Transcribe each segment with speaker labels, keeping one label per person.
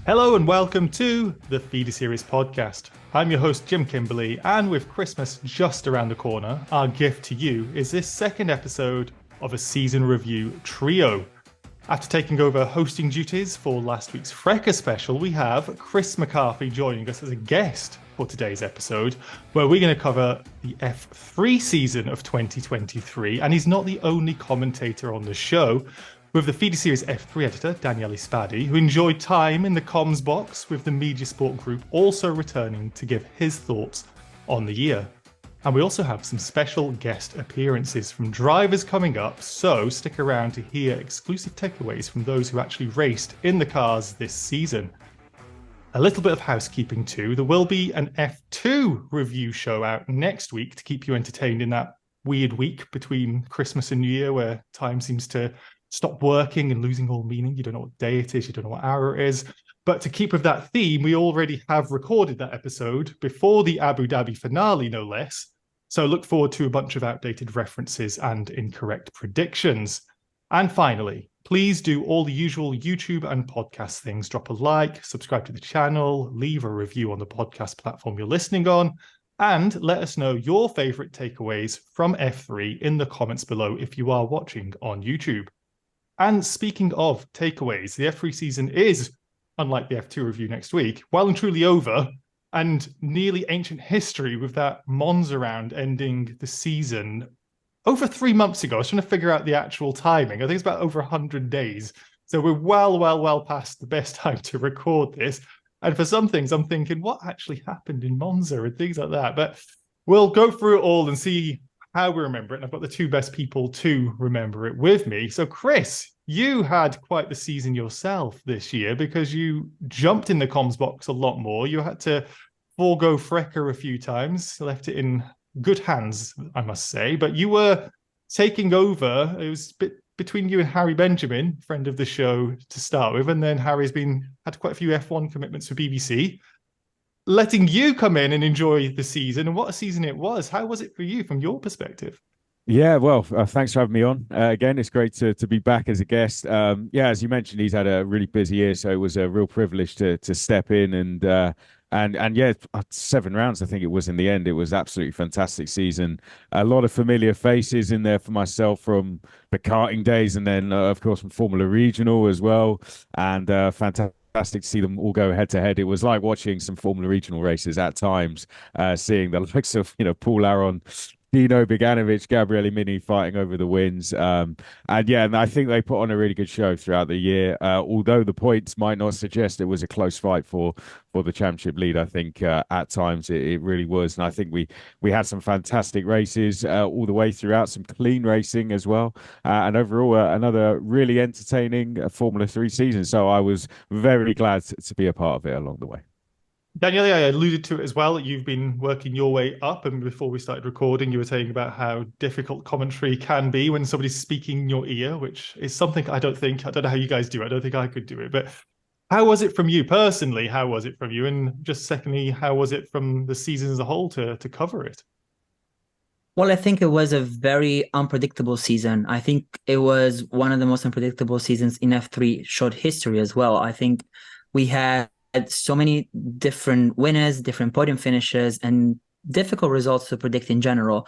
Speaker 1: Hello and welcome to the Feeder Series podcast. I'm your host, Jim Kimberley, and with Christmas just around the corner, our gift to you is this second episode of a season review trio. After taking over hosting duties for last week's Frecker special, we have Chris McCarthy joining us as a guest for today's episode, where we're going to cover the F3 season of 2023, and he's not the only commentator on the show. With the Feeder Series F3 editor, Daniele Spadi, who enjoyed time in the comms box with the Media Sport Group, also returning to give his thoughts on the year. And we also have some special guest appearances from drivers coming up, so stick around to hear exclusive takeaways from those who actually raced in the cars this season. A little bit of housekeeping too. There will be an F2 review show out next week to keep you entertained in that weird week between Christmas and New Year where time seems to stop working and losing all meaning. You don't know what day it is, you don't know what hour it is. But to keep with that theme, we already have recorded that episode before the Abu Dhabi finale, no less. So look forward to a bunch of outdated references and incorrect predictions. And finally, please do all the usual YouTube and podcast things. Drop a like, subscribe to the channel, leave a review on the podcast platform you're listening on, and let us know your favorite takeaways from F3 in the comments below if you are watching on YouTube. And speaking of takeaways, the F3 season is, unlike the F2 review next week, well and truly over, and nearly ancient history with that Monza round ending the season over 3 months ago. I was trying to figure out the actual timing. I think it's about over 100 days. So we're well past the best time to record this. And for some things, I'm thinking, what actually happened in Monza and things like that? But we'll go through it all and see how we remember it. And I've got the two best people to remember it with me. So Chris, you had quite the season yourself this year because you jumped in the comms box a lot more. You had to forego Frecker a few times, left it in good hands, I must say. But you were taking over. It was a bit between you and Harry Benjamin, friend of the show to start with. And then Harry's had quite a few F1 commitments for BBC. Letting you come in and enjoy the season, and what a season it was. How was it for you from your perspective?
Speaker 2: Yeah, well, thanks for having me on. Again, it's great to be back as a guest. Yeah, as you mentioned, he's had a really busy year, so it was a real privilege to step in and yeah, 7 rounds I think it was in the end. It was absolutely fantastic season. A lot of familiar faces in there for myself from the karting days, and then of course from Formula Regional as well, and fantastic to see them all go head to head. It was like watching some Formula Regional races at times, seeing the likes of Paul Aron, Dino Beganovic, Gabriele Mini fighting over the wins. And yeah, and I think they put on a really good show throughout the year. Although the points might not suggest it was a close fight for the championship lead, I think at times it really was. And I think we had some fantastic races all the way throughout, some clean racing as well. And overall, another really entertaining Formula 3 season. So I was very glad to be a part of it along the way.
Speaker 1: Daniele, I alluded to it as well. You've been working your way up, and before we started recording, you were saying about how difficult commentary can be when somebody's speaking in your ear, which is something I don't know how you guys do. I don't think I could do it. But how was it from you personally? How was it from you? And just secondly, how was it from the season as a whole to cover it?
Speaker 3: Well, I think it was a very unpredictable season. I think it was one of the most unpredictable seasons in F3 short history as well. I think we had so many different winners, different podium finishes, and difficult results to predict in general.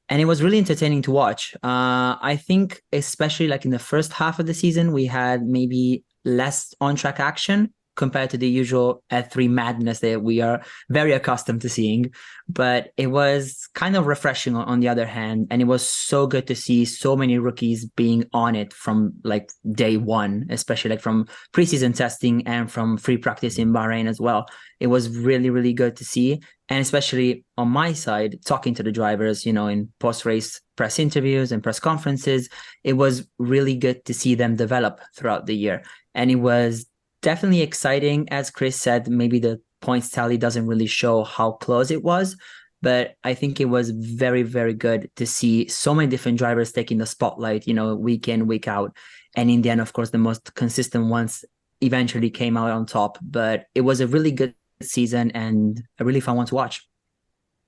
Speaker 3: And it was really entertaining to watch. I think especially like in the first half of the season, we had maybe less on-track action compared to the usual F3 madness that we are very accustomed to seeing. But it was kind of refreshing on the other hand. And it was so good to see so many rookies being on it from like day one, especially like from preseason testing and from free practice in Bahrain as well. It was really, really good to see. And especially on my side, talking to the drivers, in post-race press interviews and press conferences, it was really good to see them develop throughout the year. And it was definitely exciting. As Chris said, maybe the points tally doesn't really show how close it was, but I think it was very, very good to see so many different drivers taking the spotlight, week in, week out. And in the end, of course, the most consistent ones eventually came out on top. But it was a really good season and a really fun one to watch.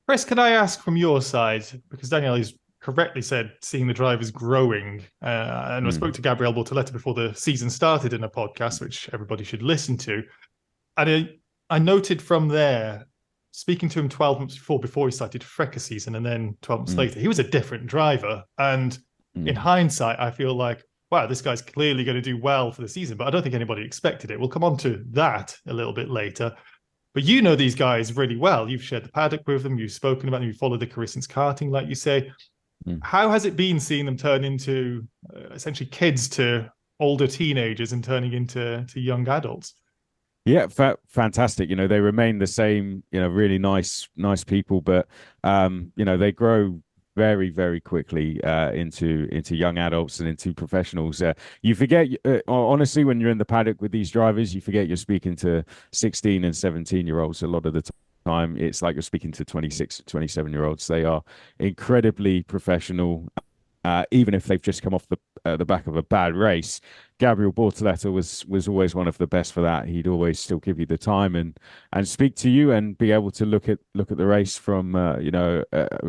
Speaker 1: Chris, can I ask from your side, because Daniele's correctly said seeing the drivers growing, and I spoke to Gabriel Bort before the season started in a podcast, which everybody should listen to. And I noted from there, speaking to him 12 months before he started Freca season, and then 12 months later, he was a different driver. And in hindsight, I feel like, wow, this guy's clearly going to do well for the season, but I don't think anybody expected it. We'll come on to that a little bit later. But you know these guys really well. You've shared the paddock with them. You've spoken about them. You've followed the Carisons karting, like you say. How has it been seeing them turn into essentially kids to older teenagers and turning into young adults?
Speaker 2: Yeah, fantastic. They remain the same, really nice people, but, they grow very, very quickly into young adults and into professionals. You forget, honestly, when you're in the paddock with these drivers, you forget you're speaking to 16 and 17-year-olds a lot of the time. It's like you're speaking to 26, 27-year-olds. They are incredibly professional. Even if they've just come off the back of a bad race. Gabriel Bort was always one of the best for that. He'd always still give you the time and speak to you and be able to look at the race from a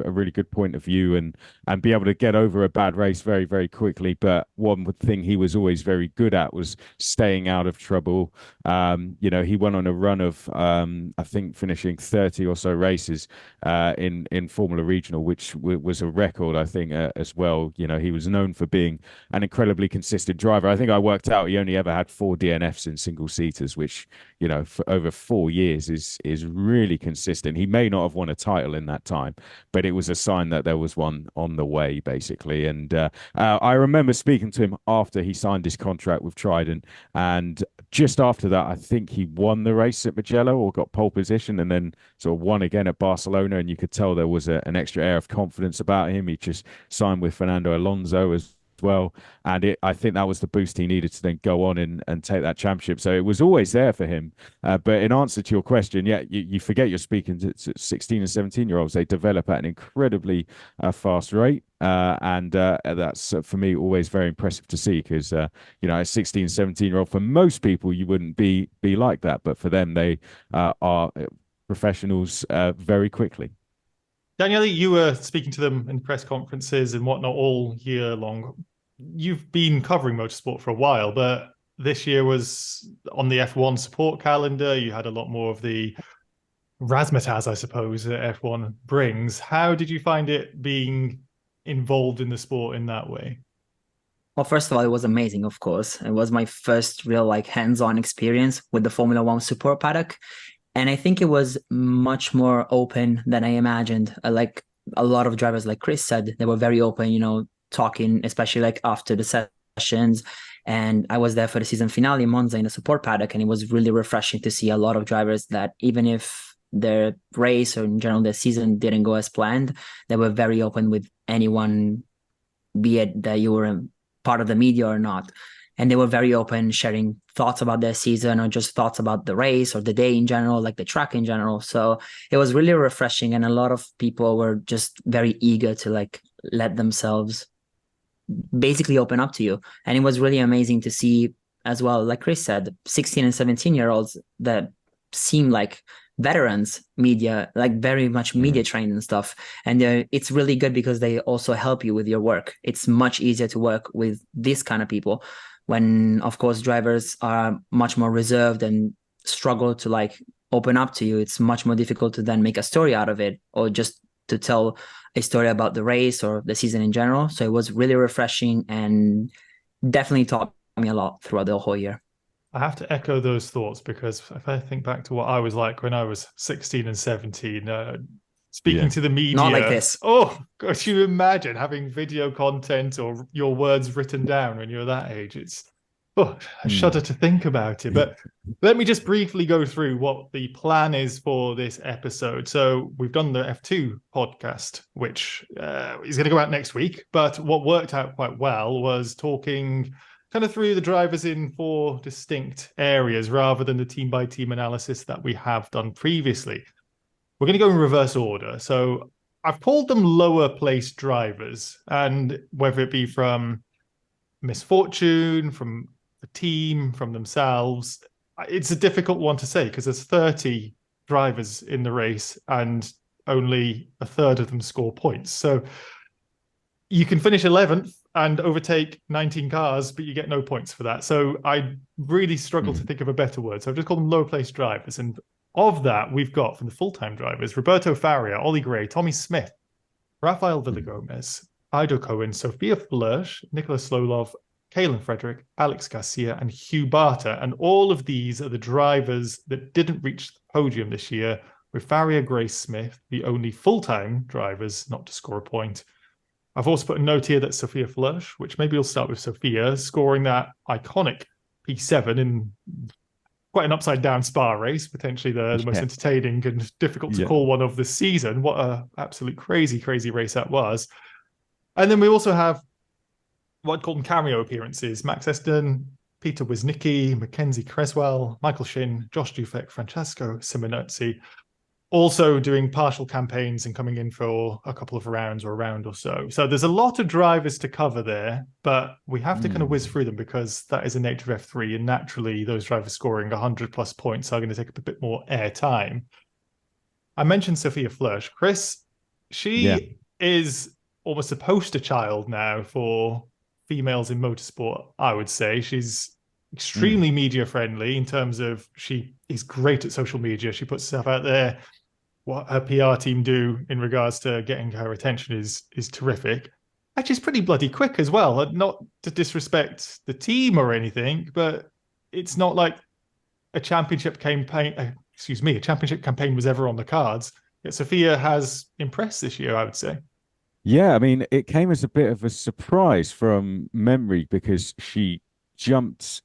Speaker 2: really good point of view and be able to get over a bad race very, very quickly. But one thing he was always very good at was staying out of trouble. He went on a run of I think finishing 30 or so races in Formula Regional, which was a record, I think, as well. He was known for being an incredibly consistent driver. I think I worked out he only ever had 4 DNFs in single seaters, which, for over 4 years is really consistent. He may not have won a title in that time, but it was a sign that there was one on the way, basically. And I remember speaking to him after he signed his contract with Trident, and just after that, I think he won the race at Mugello or got pole position, and then sort of won again at Barcelona. And you could tell there was an extra air of confidence about him. He just signed with Fernando Alonso as well, and I think that was the boost he needed to then go on and take that championship. So it was always there for him. But in answer to your question, yeah, you forget you're speaking to 16 and 17-year-olds. They develop at an incredibly fast rate, and that's for me always very impressive to see, because a 16, 17-year-old, for most people you wouldn't be like that, but for them they are professionals very quickly.
Speaker 1: Daniele, you were speaking to them in press conferences and whatnot all year long. You've been covering motorsport for a while, but this year was on the F1 support calendar. You had a lot more of the razzmatazz, I suppose, that F1 brings. How did you find it being involved in the sport in that way?
Speaker 3: Well, first of all, it was amazing, of course. It was my first real hands-on experience with the Formula One support paddock. And I think it was much more open than I imagined. Like a lot of drivers, like Chris said, they were very open, talking, especially after the sessions. And I was there for the season finale in Monza in the support paddock, and it was really refreshing to see a lot of drivers that even if their race or in general their season didn't go as planned, they were very open with anyone, be it that you were part of the media or not. And they were very open, sharing thoughts about their season or just thoughts about the race or the day in general, like the track in general. So it was really refreshing. And a lot of people were just very eager to let themselves basically open up to you. And it was really amazing to see as well, like Chris said, 16 and 17-year-olds that seem like veterans, media, very much media trained and stuff. And it's really good because they also help you with your work. It's much easier to work with these kind of people when, of course, drivers are much more reserved and struggle to open up to you. It's much more difficult to then make a story out of it or just to tell a story about the race or the season in general. So it was really refreshing and definitely taught me a lot throughout the whole year.
Speaker 1: I have to echo those thoughts, because if I think back to what I was like when I was 16 and 17, speaking to the media.
Speaker 3: Not like this.
Speaker 1: Oh, gosh, you imagine having video content or your words written down when you're that age. I shudder to think about it. But let me just briefly go through what the plan is for this episode. So we've done the F2 podcast, which is going to go out next week. But what worked out quite well was talking kind of through the drivers in 4 distinct areas rather than the team-by-team analysis that we have done previously. We're going to go in reverse order. So I've called them lower-placed drivers, and whether it be from misfortune, from the team, from themselves, it's a difficult one to say because there's 30 drivers in the race and only a third of them score points. So you can finish 11th and overtake 19 cars, but you get no points for that. So I really struggle to think of a better word. So I've just called them lower place drivers. And of that, we've got from the full-time drivers, Roberto Faria, Ollie Gray, Tommy Smith, Rafael Villagomez, Ido Cohen, Sophia Flörsch, Nicholas Slolov, Kalen Frederick, Alex Garcia, and Hugh Barter. And all of these are the drivers that didn't reach the podium this year, with Faria, Gray, Smith, the only full-time drivers not to score a point. I've also put a note here that Sophia Flörsch, which maybe we'll start with Sophia, scoring that iconic P7 in quite an upside-down Spa race, potentially the most entertaining and difficult to call one of the season. What a absolute crazy, crazy race that was. And then we also have what I'd call them cameo appearances. Max Eston, Peter Wisnicki, Mackenzie Creswell, Michael Shin, Josh Dufek, Francesco Simonazzi, also doing partial campaigns and coming in for a couple of rounds or a round or so. So there's a lot of drivers to cover there, but we have to kind of whiz through them because that is the nature of F3, and naturally those drivers scoring 100 plus points are going to take up a bit more air time. I mentioned Sophia Flörsch. Chris, she is almost a poster child now for females in motorsport, I would say. She's extremely media friendly in terms of she is great at social media. She puts stuff out there. What her PR team do in regards to getting her attention is terrific. And she's pretty bloody quick as well. Not to disrespect the team or anything, but it's not like a championship campaign was ever on the cards. Yet Sophia has impressed this year, I would say.
Speaker 2: Yeah, I mean, it came as a bit of a surprise from memory because she jumped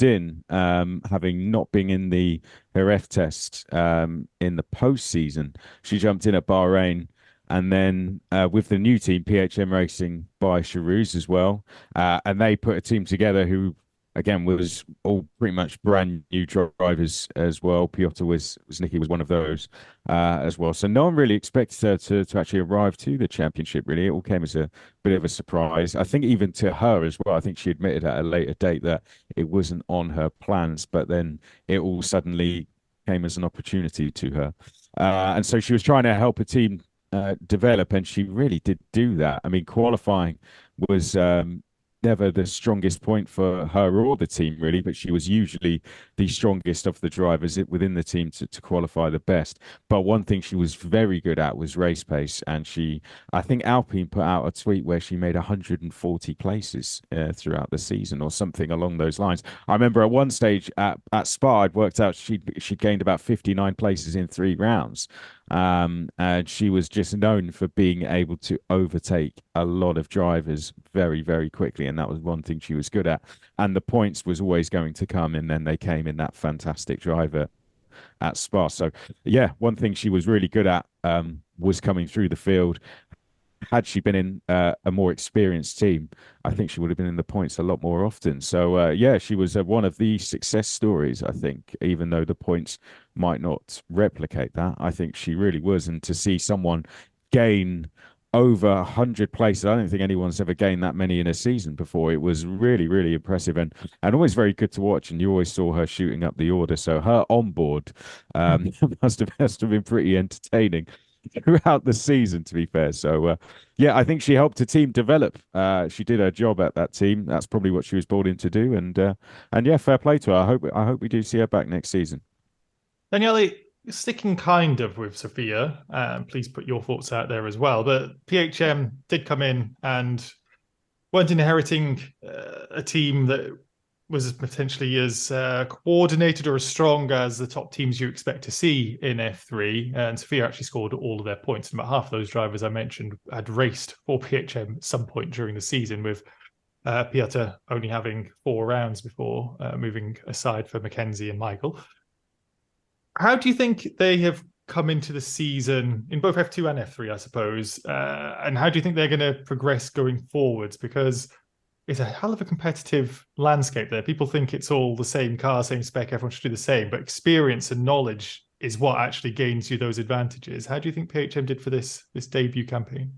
Speaker 2: in, having not been in her F test in the postseason. She jumped in at Bahrain, and then with the new team, PHM Racing by Charouz as well, and they put a team together who, again, was all pretty much brand new drivers as well. Piotr Wisnicki was one of those as well. So no one really expected her to actually arrive to the championship, really. It all came as a bit of a surprise. I think even to her as well. I think she admitted at a later date that it wasn't on her plans, but then it all suddenly came as an opportunity to her. And so she was trying to help a team develop, and she really did do that. I mean, qualifying was never the strongest point for her or the team, really, but she was usually the strongest of the drivers within the team to qualify the best. But one thing she was very good at was race pace, and I think Alpine put out a tweet where she made 140 places throughout the season or something along those lines. I remember at one stage at Spa, I'd worked out she'd gained about 59 places in 3 rounds. And she was just known for being able to overtake a lot of drivers very, very quickly. And that was one thing she was good at. And the points was always going to come. And then they came in that fantastic driver at Spa. So, yeah, one thing she was really good at was coming through the field. Had she been in a more experienced team, I think she would have been in the points a lot more often. So, yeah, she was one of the success stories, I think, even though the points might not replicate that. I think she really was. And to see someone gain over 100 places, I don't think anyone's ever gained that many in a season before. It was really, really impressive and always very good to watch. And you always saw her shooting up the order. So her onboard must have been pretty entertaining throughout the season, to be fair. So yeah, I think she helped the team develop. She did her job at that team. That's probably what she was brought in to do. And yeah, fair play to her. I hope we do see her back next season.
Speaker 1: Daniele, sticking kind of with Sophia, please put your thoughts out there as well. But PHM did come in and weren't inheriting a team that was potentially as coordinated or as strong as the top teams you expect to see in F3. And Sophia actually scored all of their points. And about half of those drivers I mentioned had raced for PHM at some point during the season, with Piotr only having 4 rounds before moving aside for Mackenzie and Michael. How do you think they have come into the season in both F2 and F3, I suppose? And how do you think they're going to progress going forwards? Because it's a hell of a competitive landscape there. People think it's all the same car, same spec, everyone should do the same, but experience and knowledge is what actually gains you those advantages. How do you think PHM did for this debut campaign?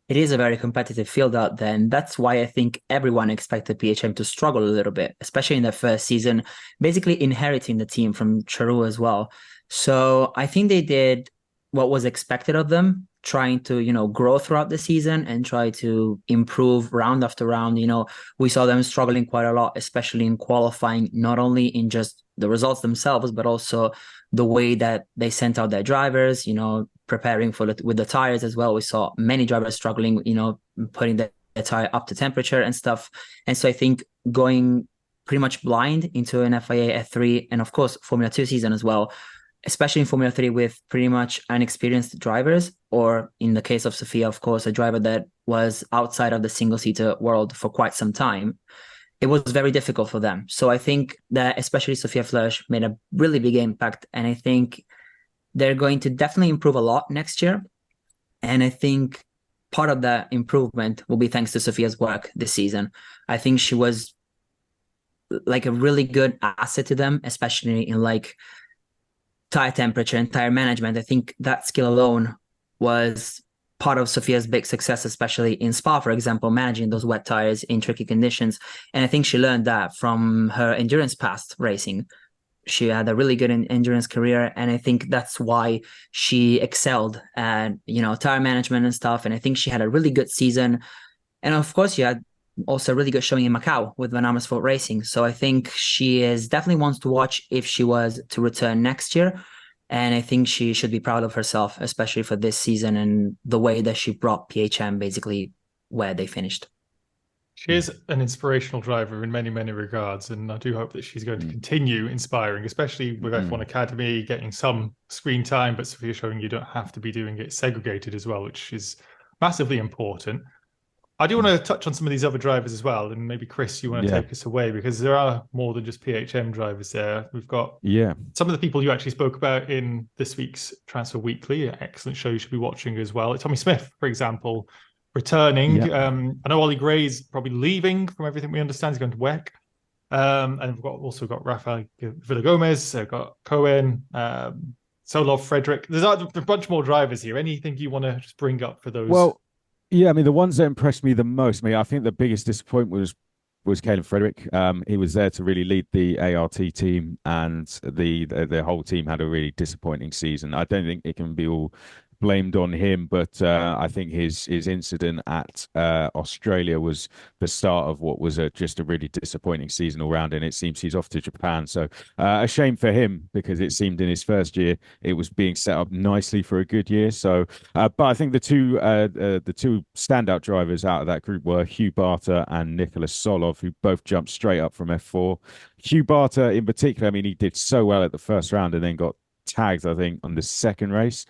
Speaker 3: It is a very competitive field out there, and that's why I think everyone expected PHM to struggle a little bit, especially in their first season, basically inheriting the team from Charouz as well. So I think they did what was expected of them. trying to, grow throughout the season and try to improve round after round. We saw them struggling quite a lot, especially in qualifying, not only in just the results themselves, but also the way that they sent out their drivers, preparing with the tires as well. We saw many drivers struggling, putting the tire up to temperature and stuff. And so I think going pretty much blind into an FIA F3 and of course Formula 2 season as well, especially in Formula 3 with pretty much inexperienced drivers, or in the case of Sofia, of course, a driver that was outside of the single-seater world for quite some time, it was very difficult for them. So I think that especially Sofia Flörsch made a really big impact, and I think they're going to definitely improve a lot next year. And I think part of that improvement will be thanks to Sofia's work this season. I think she was like a really good asset to them, especially in like tire temperature and tire management. I think that skill alone was part of Sofia's big success, especially in Spa, for example, managing those wet tires in tricky conditions. And I think she learned that from her endurance past racing. She had a really good endurance career, and I think that's why she excelled at, tire management and stuff. And I think she had a really good season. And of course, she had also a really good showing in Macau with Van Amersfoort Racing. So I think she is definitely wants to watch if she was to return next year. And I think she should be proud of herself, especially for this season and the way that she brought PHM basically where they finished.
Speaker 1: She is an inspirational driver in many, many regards, and I do hope that she's going to continue inspiring, especially with F1 Academy getting some screen time, but Sofia showing you don't have to be doing it segregated as well, which is massively important. I do want to touch on some of these other drivers as well, and maybe Chris, you want to take us away, because there are more than just PHM drivers there. We've got some of the people you actually spoke about in this week's Transfer Weekly, an excellent show you should be watching as well. Tommy Smith, for example, returning. I know Ollie Gray's probably leaving from everything we understand. He's going to WEC. And we've also got Rafael Villagomez, got Cohen, Solov, Frederick. There's a bunch more drivers here. Anything you want to just bring up for those?
Speaker 2: Well, yeah, I mean, the ones that impressed me the most, I think the biggest disappointment was Caleb Frederick. He was there to really lead the ART team, and the whole team had a really disappointing season. I don't think it can be all blamed on him, but I think his incident at Australia was the start of what was just a really disappointing season all round, and it seems he's off to Japan. So a shame for him, because it seemed in his first year it was being set up nicely for a good year. So, but I think the two standout drivers out of that group were Hugh Barter and Nicholas Solov, who both jumped straight up from F4. Hugh Barter in particular, I mean, he did so well at the first round and then got tagged, I think, on the second race,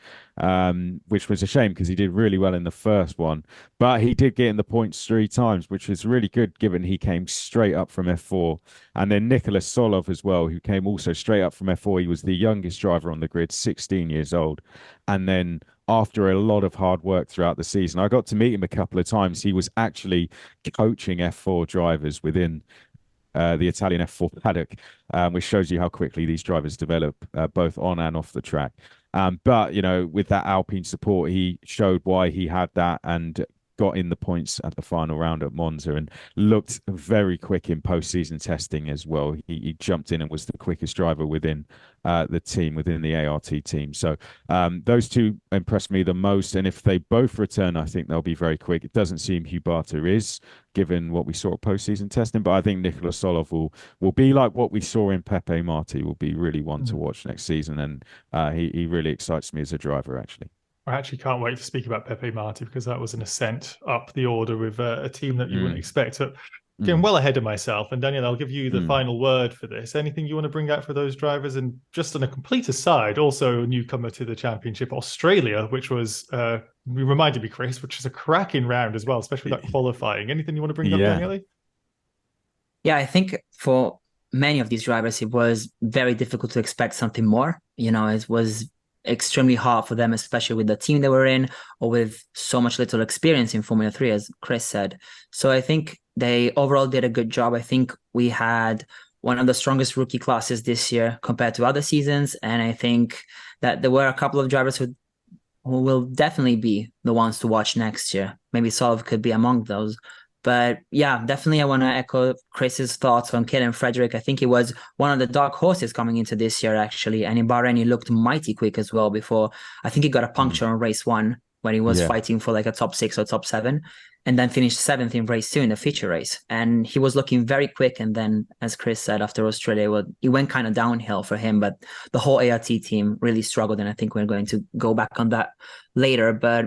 Speaker 2: which was a shame because he did really well in the first one, but he did get in the points 3 times, which was really good given he came straight up from F4. And then Nicholas Solov as well, who came also straight up from F4. He was the youngest driver on the grid, 16 years old. And then after a lot of hard work throughout the season, I got to meet him a couple of times. He was actually coaching F4 drivers within the Italian F4 paddock, which shows you how quickly these drivers develop, both on and off the track. But, with that Alpine support, he showed why he had that and got in the points at the final round at Monza and looked very quick in postseason testing as well. He jumped in and was the quickest driver within the team, within the ART team. So those two impressed me the most. And if they both return, I think they'll be very quick. It doesn't seem Hugh Barter is, given what we saw at postseason testing, but I think Nicholas Solov will be like what we saw in Pepe Marti, will be really one to watch next season. And he really excites me as a driver, actually.
Speaker 1: I actually can't wait to speak about Pepe Marti, because that was an ascent up the order with a team that you wouldn't expect. So getting well ahead of myself. And Daniel, I'll give you the final word for this. Anything you want to bring out for those drivers? And just on a complete aside, also a newcomer to the championship, Australia, which was, reminded me, Chris, which is a cracking round as well, especially that qualifying. Anything you want to bring up, Daniele?
Speaker 3: Yeah, I think for many of these drivers, it was very difficult to expect something more. It was extremely hard for them, especially with the team they were in, or with so much little experience in Formula 3, as Chris said. So I think they overall did a good job. I think we had one of the strongest rookie classes this year compared to other seasons. And I think that there were a couple of drivers who will definitely be the ones to watch next year. Maybe Solov could be among those. But yeah, definitely I want to echo Chris's thoughts on Caleb Frederick. I think he was one of the dark horses coming into this year, actually. And in Bahrain, he looked mighty quick as well before. I think he got a puncture on race 1. when he was
Speaker 2: Yeah.
Speaker 3: fighting for like a top 6 or top 7, and then finished 7th in race 2 in the feature race. And he was looking very quick. And then, as Chris said, after Australia, well, it went kind of downhill for him. But the whole ART team really struggled. And I think we're going to go back on that later. But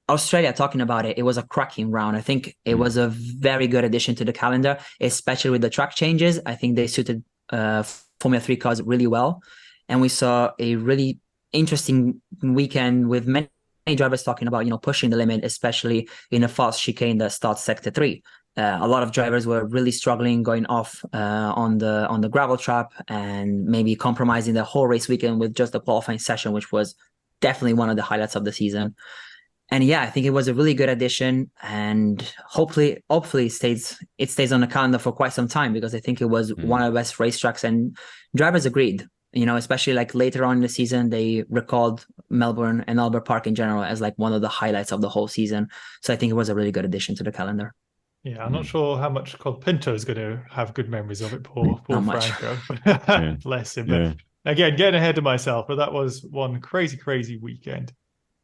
Speaker 3: Australia, talking about it, it was a cracking round. I think it was a very good addition to the calendar, especially with the track changes. I think they suited Formula 3 cars really well. And we saw a really interesting weekend with many drivers talking about, pushing the limit, especially in a fast chicane that starts sector 3. A lot of drivers were really struggling going off on the gravel trap and maybe compromising the whole race weekend with just the qualifying session, which was definitely one of the highlights of the season. And yeah, I think it was a really good addition, and hopefully it stays on the calendar for quite some time, because I think it was one of the best racetracks, and drivers agreed. Especially like later on in the season, they recalled Melbourne and Albert Park in general as like one of the highlights of the whole season. So I think it was a really good addition to the calendar.
Speaker 1: Yeah, I'm not sure how much Colapinto is going to have good memories of it. Poor Franco. Bless him. But again, getting ahead of myself, but that was one crazy weekend.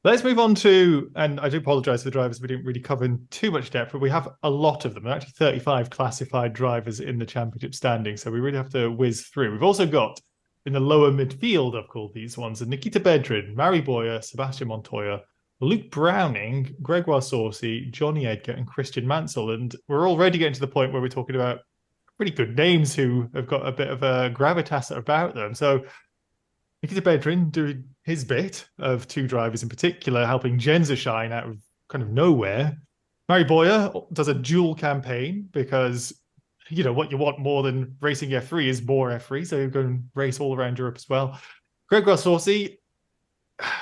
Speaker 1: Let's move on to, and I do apologize for the drivers we didn't really cover in too much depth, but we have a lot of them. There are actually 35 classified drivers in the championship standing, so we really have to whiz through. We've also got, in the lower midfield, I've called these ones, Nikita Bedrin, Mari Boyer, Sebastian Montoya, Luke Browning, Gregoire Saucy, Johnny Edgar, and Christian Mansel. And we're already getting to the point where we're talking about pretty good names who have got a bit of a gravitas about them. So Nikita Bedrin doing his bit of 2 drivers in particular, helping Genza shine out of kind of nowhere. Mari Boyer does a dual campaign because, what you want more than racing F3 is more F3. So you're going to race all around Europe as well. Gregoire Saucy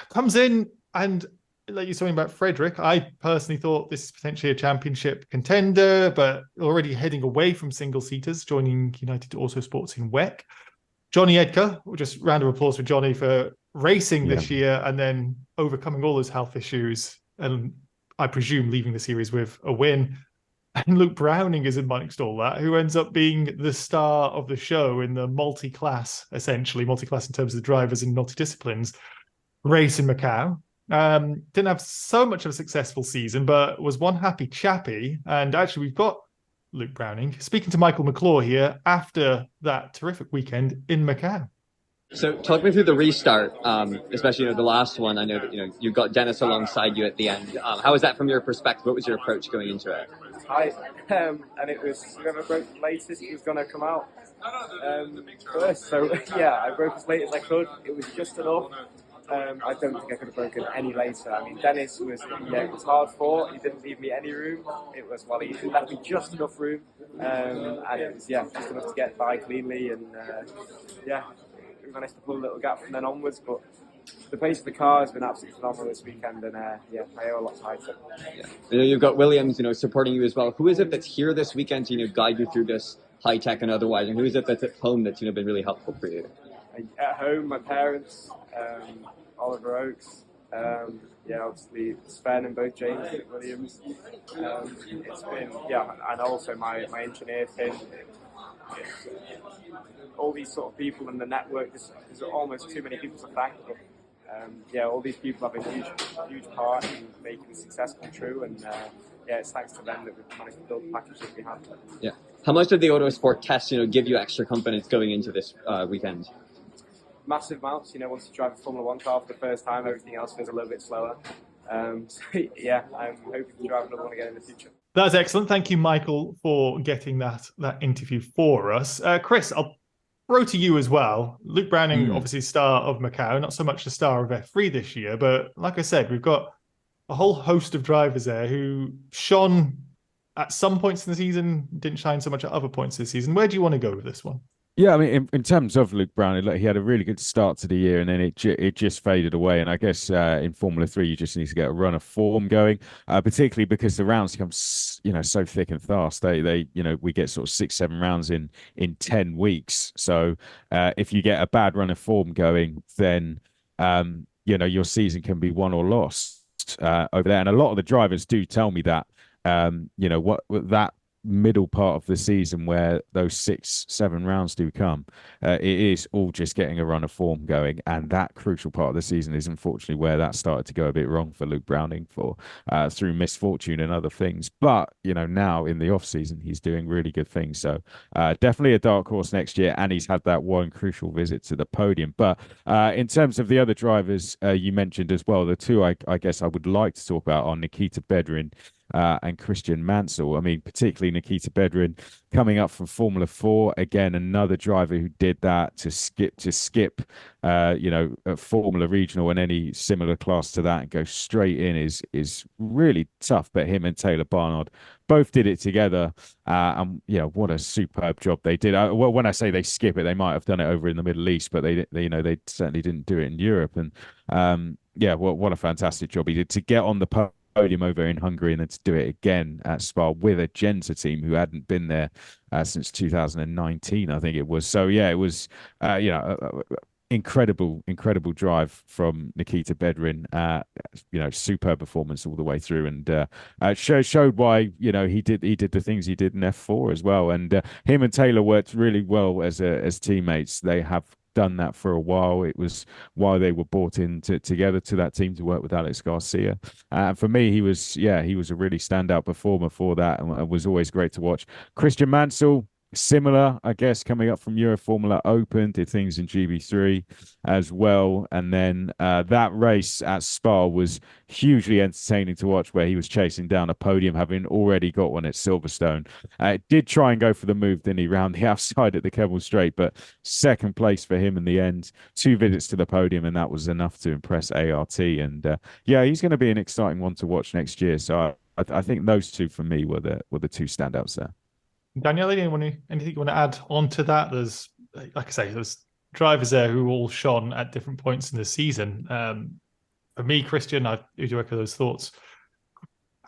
Speaker 1: comes in, and like you're talking about Frederick, I personally thought this is potentially a championship contender, but already heading away from single-seaters, joining United Autosports in WEC. Johnny Edgar, just round of applause for Johnny for racing this year and then overcoming all those health issues, and I presume leaving the series with a win. And Luke Browning is amongst all that, who ends up being the star of the show in the multi-class in terms of the drivers and multi-disciplines race in Macau. Didn't have so much of a successful season, but was one happy chappy. And actually, we've got Luke Browning speaking to Michael McClure here after that terrific weekend in Macau.
Speaker 4: So talk me through the restart, especially the last one. I know that you got Dennis alongside you at the end. How was that from your perspective? What was your approach going into it?
Speaker 5: And it was whoever broke the latest was going to come out first. So yeah, I broke as late as I could. It was just enough. I don't think I could have broken any later. I mean, Dennis was hard fought. He didn't leave me any room. He left me just enough room, and it was just enough to get by cleanly. And we managed to pull a little gap from then onwards. But the pace of the car has been absolutely phenomenal this weekend, and I owe a lot to Hyper.
Speaker 4: Yeah. You've got Williams, supporting you as well. Who is it that's here this weekend to guide you through this high tech and otherwise, and who is it that's at home that's been really helpful for you?
Speaker 5: At home, my parents, Oliver Oakes, obviously Sven and both James Williams. It's been, and also my engineer Finn. All these sort of people in the network. There's almost too many people to thank. But, all these people have a huge part in making the success come true, and it's thanks to them that we've managed to build the package that we have.
Speaker 4: Yeah. How much did the Autosport test, give you extra confidence going into this weekend?
Speaker 5: Massive amounts. Once you drive a Formula 1 car for the first time, everything else feels a little bit slower. I'm hoping to drive another one again in the future.
Speaker 1: That's excellent. Thank you, Michael, for getting that interview for us. Chris, I'll throw to you as well. Luke Browning, obviously star of Macau, not so much the star of F3 this year, but like I said, we've got a whole host of drivers there who shone at some points in the season, didn't shine so much at other points this season. Where do you want to go with this one?
Speaker 2: Yeah, I mean, in terms of Luke Browning, he had a really good start to the year, and then it just faded away. And I guess in Formula 3, you just need to get a run of form going, particularly because the rounds become, so thick and fast. We get sort of 6-7 rounds in 10 weeks. So if you get a bad run of form going, then your season can be won or lost over there. And a lot of the drivers do tell me that, middle part of the season where those 6-7 rounds do come, it is all just getting a run of form going, and that crucial part of the season is unfortunately where that started to go a bit wrong for Luke Browning for through misfortune and other things. But now in the off season, he's doing really good things. So definitely a dark horse next year, and he's had that one crucial visit to the podium. But in terms of the other drivers you mentioned as well, the two I guess I would like to talk about are Nikita Bedrin and Christian Mansel. I mean, particularly Nikita Bedrin coming up from Formula 4. Again, another driver who did that to skip a Formula Regional and any similar class to that and go straight in is really tough. But him and Taylor Barnard both did it together. And what a superb job they did. Well, when I say they skip it, they might have done it over in the Middle East, but they certainly didn't do it in Europe. And what a fantastic job he did to get on the podium over in Hungary and then to do it again at Spa with a Genza team who hadn't been there since 2019, I think it was. So yeah, it was incredible drive from Nikita Bedrin. Superb performance all the way through, and showed why he did the things he did in F4 as well. And him and Taylor worked really well as teammates. They have done that for a while. It was while they were brought in together to that team to work with Alex Garcia. For me, he was a really standout performer for that, and it was always great to watch. Christian Mansel, similar, I guess, coming up from Euro Formula Open, did things in GB3 as well. And then that race at Spa was hugely entertaining to watch, where he was chasing down a podium, having already got one at Silverstone. Did try and go for the move, didn't he, round the outside at the Kemmel Straight, but second place for him in the end. 2 visits to the podium, and that was enough to impress ART. And he's going to be an exciting one to watch next year. So I think those two for me were the two standouts there.
Speaker 1: Daniele, anything you want to add on to that? There's, like I say, there's drivers there who all shone at different points in the season. For me, Christian, I do echo those thoughts.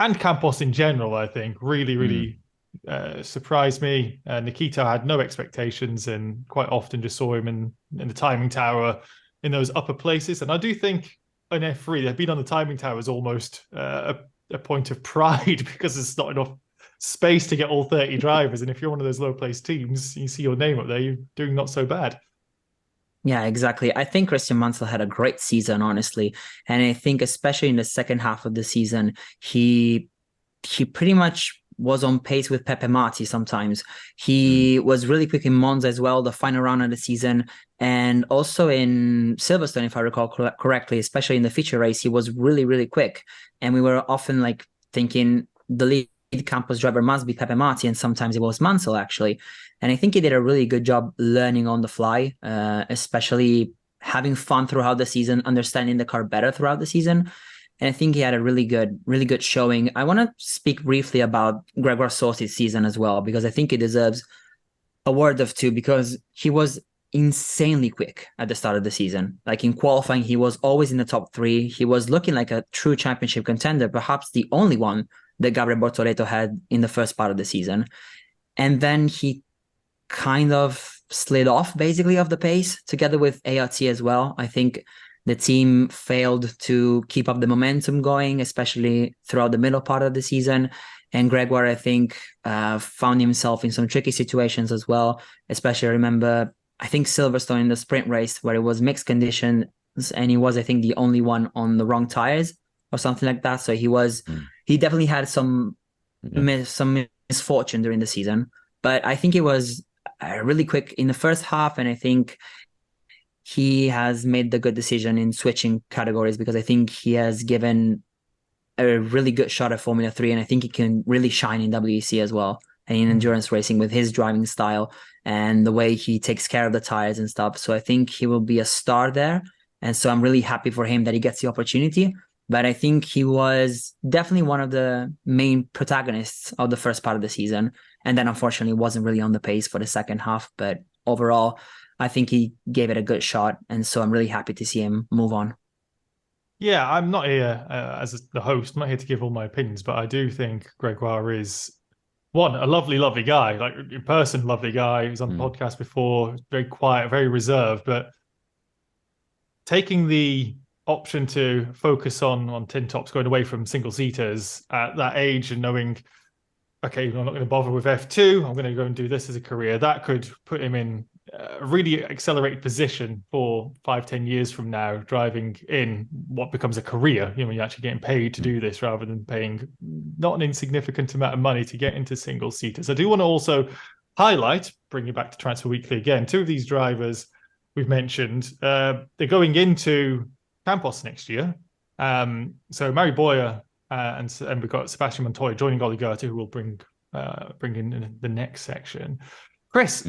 Speaker 1: And Campos in general, I think, really surprised me. Nikita had no expectations and quite often just saw him in the timing tower in those upper places. And I do think in F3, they've been on the timing tower is almost a point of pride because there's not enough space to get all 30 drivers, and if you're one of those low place teams, you see your name up there, you're doing not so bad.
Speaker 3: Yeah, exactly. I think Christian Mansel had a great season, honestly, and I think especially in the second half of the season, he pretty much was on pace with Pepe Marti sometimes. He was really quick in Monza as well, the final round of the season, and also in Silverstone, if I recall correctly, especially in the feature race, he was really quick, and we were often like thinking the lead Campos driver must be Pepe Marti, and sometimes it was Mansell actually. And I think he did a really good job learning on the fly, especially having fun throughout the season, understanding the car better throughout the season. And I think he had a really good showing. I want to speak briefly about Greguera Sorsi's season as well, because I think he deserves a word of two, because he was insanely quick at the start of the season. Like in qualifying, he was always in the top 3. He was looking like a true championship contender, perhaps the only one that Gabriel Bort had in the first part of the season. And then he kind of slid off basically of the pace together with ART as well. I think the team failed to keep up the momentum going, especially throughout the middle part of the season. And Greguera, I think, found himself in some tricky situations as well. Especially, I remember, I think Silverstone in the sprint race where it was mixed conditions, and he was, I think, the only one on the wrong tires or something like that. So he definitely had some misfortune during the season. But I think it was really quick in the first half, and I think he has made the good decision in switching categories, because I think he has given a really good shot at Formula 3, and I think he can really shine in WEC as well, and in endurance racing with his driving style and the way he takes care of the tires and stuff. So I think he will be a star there, and so I'm really happy for him that he gets the opportunity. But I think he was definitely one of the main protagonists of the first part of the season, and then unfortunately wasn't really on the pace for the second half. But overall, I think he gave it a good shot, and so I'm really happy to see him move on.
Speaker 1: Yeah, I'm not here as the host. I'm not here to give all my opinions, but I do think Gregoire is, one, a lovely guy, like in person, lovely guy. He was on the podcast before, very quiet, very reserved, but taking the option to focus on tin tops, going away from single seaters at that age, and knowing okay, I'm not going to bother with F2. I'm going to go and do this as a career. That could put him in a really accelerated position for 5-10 years from now, driving in what becomes a career. You know, you're actually getting paid to do this rather than paying not an insignificant amount of money to get into single seaters. I do want to also highlight, bring you back to Transfer Weekly again, two of these drivers we've mentioned, they're going into Campos next year. So Mari Boya and we've got Sebastian Montoya joining Goligata, who will bring in the next section. Chris,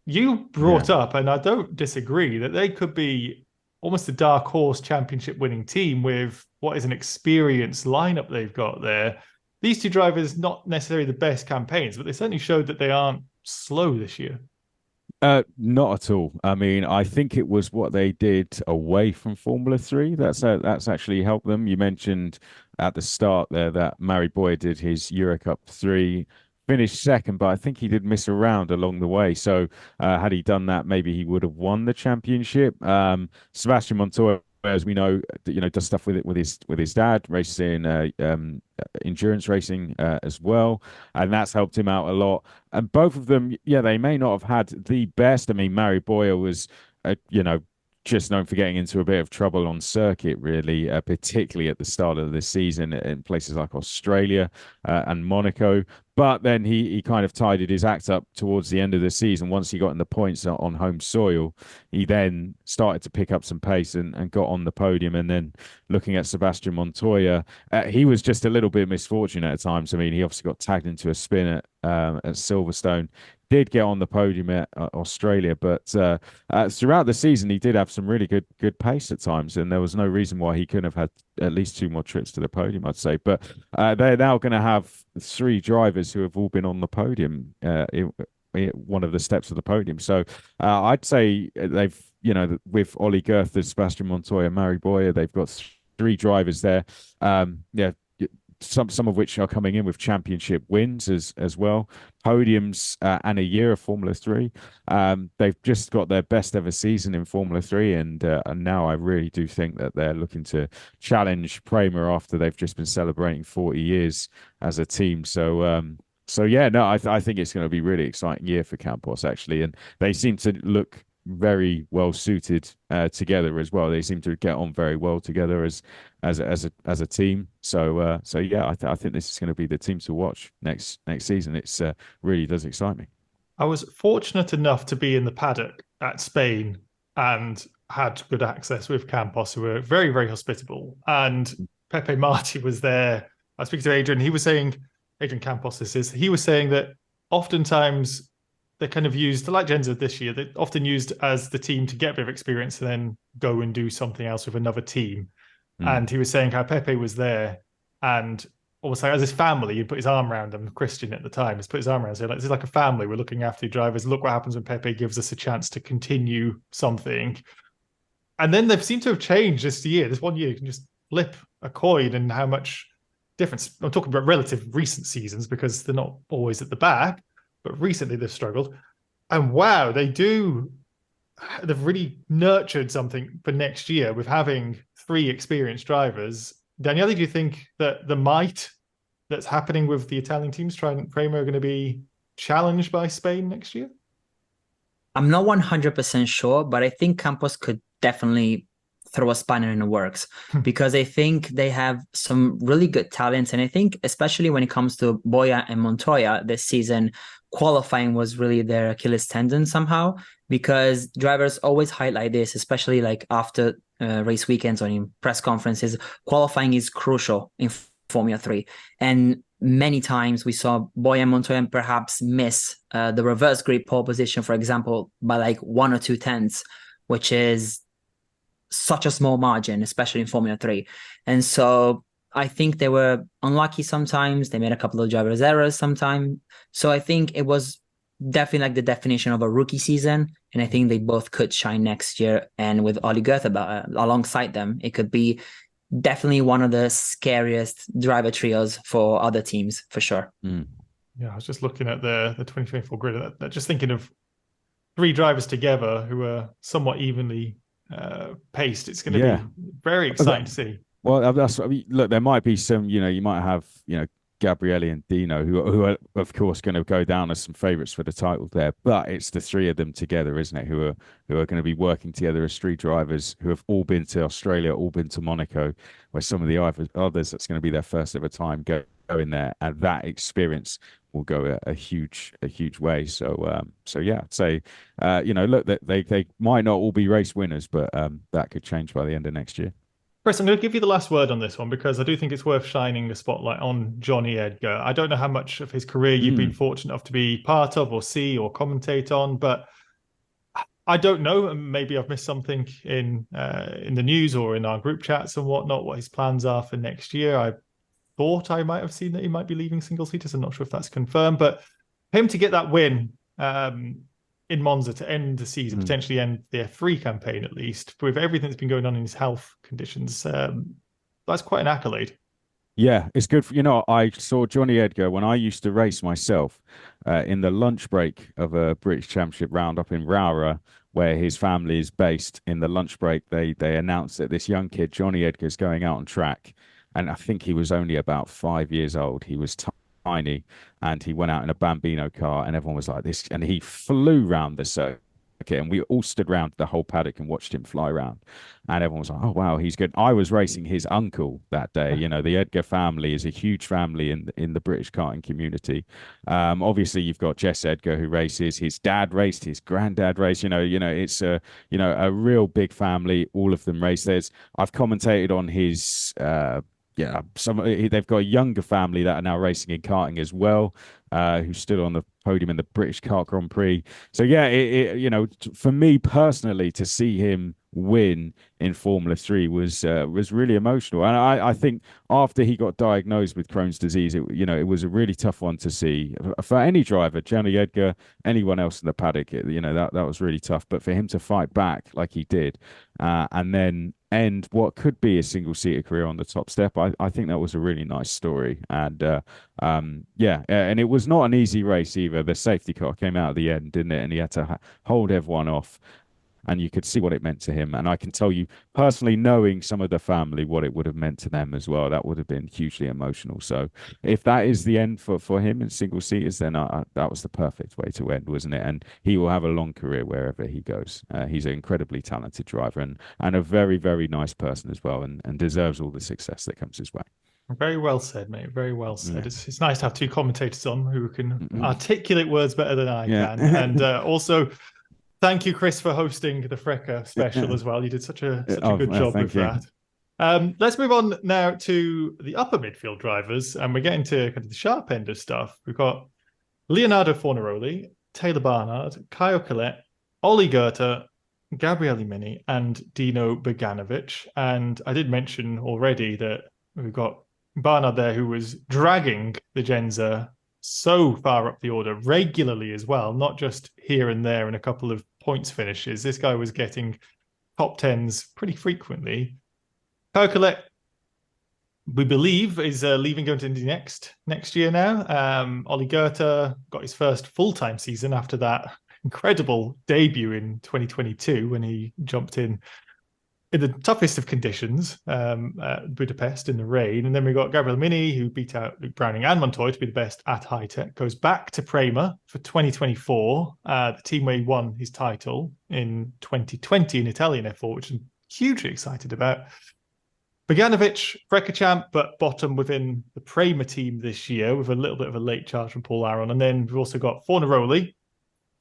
Speaker 1: you brought up, and I don't disagree, that they could be almost a dark horse championship winning team with what is an experienced lineup they've got there. These two drivers, not necessarily the best campaigns, but they certainly showed that they aren't slow this year.
Speaker 2: Not at all. I mean, I think it was what they did away from Formula 3 that's actually helped them. You mentioned at the start there that Mari Boya did his Euro Cup 3, finished second, but I think he did miss a round along the way. So had he done that, maybe he would have won the championship. Sebastian Montoya, as we know, does stuff with his dad, racing endurance racing as well, and that's helped him out a lot. And both of them, yeah, they may not have had the best. I mean, Mari Boya was, just known for getting into a bit of trouble on circuit, really, particularly at the start of the season in places like Australia and Monaco. But then he kind of tidied his act up towards the end of the season. Once he got in the points on home soil, he then started to pick up some pace and got on the podium. And then looking at Sebastian Montoya, he was just a little bit misfortunate at times. I mean, he obviously got tagged into a spin at Silverstone. Did get on the podium at Australia, but throughout the season he did have some really good pace at times, and there was no reason why he couldn't have had at least 2 more trips to the podium, I'd say. But they're now going to have 3 drivers who have all been on the podium, one of the steps of the podium. So I'd say they've, with Ollie Goethe, Sebastian Montoya, Mari Boya, they've got 3 drivers there. Some of which are coming in with championship wins as well, podiums and a year of Formula 3. They've just got their best ever season in Formula 3, and now I really do think that they're looking to challenge Prema after they've just been celebrating 40 years as a team. So yeah, no, I think it's going to be a really exciting year for Campos, actually, and they seem to look very well suited together as well. They seem to get on very well together as a team. So yeah, I think this is going to be the team to watch next season. It's really does excite me.
Speaker 1: I was fortunate enough to be in the paddock at Spain and had good access with Campos, who were very, very hospitable. And Pepe Marti was there. I was speaking to Adrian. He was saying, Adrian Campos, he was saying that oftentimes they're kind of used, like Genza this year, they're often used as the team to get a bit of experience and then go and do something else with another team. And he was saying how Pepe was there and almost like as his family, he'd put his arm around them. Christian at the time has put his arm around, so like, this is like a family. We're looking after the drivers. Look what happens when Pepe gives us a chance to continue something. And then they've seemed to have changed this year. This one year, you can just flip a coin and how much difference. I'm talking about relative recent seasons because they're not always at the back. But recently they've struggled. And wow, they've really nurtured something for next year with having 3 experienced drivers. Daniele, do you think that the might that's happening with the Italian teams trying Prema are going to be challenged by Spain next year?
Speaker 3: I'm not 100% sure, but I think Campos could definitely throw a spanner in the works because I think they have some really good talents. And I think especially when it comes to Boya and Montoya this season, qualifying was really their Achilles tendon somehow, because drivers always highlight this, especially like after race weekends or in press conferences. Qualifying is crucial in Formula 3. And many times we saw Boya and Montoya perhaps miss the reverse grid pole position, for example, by like 1 or 2 tenths, which is such a small margin, especially in Formula 3. And so I think they were unlucky sometimes. They made a couple of drivers' errors sometimes. So I think it was definitely like the definition of a rookie season. And I think they both could shine next year. And with Ollie Goethe alongside them, it could be definitely one of the scariest driver trios for other teams, for sure.
Speaker 1: Yeah, I was just looking at the 2024 grid, just thinking of 3 drivers together who are somewhat evenly paced. It's going to be very exciting to see.
Speaker 2: Well, that's, I mean, look, there might be some, you might have, Gabriele and Dino, who are of course going to go down as some favourites for the title there. But it's the three of them together, isn't it? Who are going to be working together as street drivers, who have all been to Australia, all been to Monaco, where some of the others that's going to be their first ever time go in there, and that experience will go a huge way. So yeah, I'd say look, that they might not all be race winners, but that could change by the end of next year.
Speaker 1: Chris, I'm going to give you the last word on this one because I do think it's worth shining a spotlight on Johnny Edgar. I don't know how much of his career you've been fortunate enough to be part of or see or commentate on, but I don't know. Maybe I've missed something in the news or in our group chats and whatnot, what his plans are for next year. I thought I might have seen that he might be leaving single seaters. I'm not sure if that's confirmed, but him to get that win in Monza to end the season, potentially end the F3 campaign at least, with everything that's been going on in his health conditions, that's quite an accolade.
Speaker 2: Yeah, it's good. I saw Johnny Edgar when I used to race myself in the lunch break of a British Championship round up in Rowra, where his family is based. In the lunch break, they announced that this young kid, Johnny Edgar, is going out on track. And I think he was only about 5 years old. He was tiny, and he went out in a Bambino car, and everyone was like this. And he flew round the circuit, and we all stood round the whole paddock and watched him fly around. And everyone was like, "Oh wow, he's good." I was racing his uncle that day. The Edgar family is a huge family in the British karting community. Obviously, you've got Jess Edgar who races. His dad raced. His granddad raced. It's a real big family. All of them race. I've commentated on his. They've got a younger family that are now racing in karting as well, who stood on the podium in the British Kart Grand Prix. So yeah, for me personally, to see him win in Formula 3 was really emotional. And I think after he got diagnosed with Crohn's disease, it was a really tough one to see for any driver, Johnny Edgar, anyone else in the paddock. That was really tough. But for him to fight back like he did, and then end what could be a single-seater career on the top step, I think that was a really nice story. And and it was not an easy race either. The safety car came out at the end, didn't it? And he had to hold everyone off. And you could see what it meant to him. And I can tell you personally, knowing some of the family, what it would have meant to them as well. That would have been hugely emotional. So if that is the end for him in single seaters, then that was the perfect way to end, wasn't it? And he will have a long career wherever he goes. He's an incredibly talented driver and a very, very nice person as well, and deserves all the success that comes his way.
Speaker 1: Very well said, mate. Very well said. Yeah. It's nice to have two commentators on who can articulate words better than I can. And also, thank you, Chris, for hosting the Freca special as well. You did such a good job with that. Let's move on now to the upper midfield drivers, and we're getting to kind of the sharp end of stuff. We've got Leonardo Fornaroli, Taylor Barnard, Kyle Collette, Ollie Goethe, Gabriele Mini, and Dino Beganovic. And I did mention already that we've got Barnard there, who was dragging the Genza so far up the order regularly as well, not just here and there in a couple of points finishes. This guy was getting top tens pretty frequently. Kyle Collette, we believe, is leaving, going to Indy next year now. Ollie Goethe got his first full-time season after that incredible debut in 2022 when he jumped in the toughest of conditions, Budapest in the rain. And then we got Gabriele Mini, who beat out Luke Browning and Montoya to be the best at high tech, goes back to Prema for 2024, the team where he won his title in 2020 in Italian F4, which I'm hugely excited about. Beganovic, Freca champ, but bottom within the Prema team this year with a little bit of a late charge from Paul Aron. And then we've also got Fornaroli,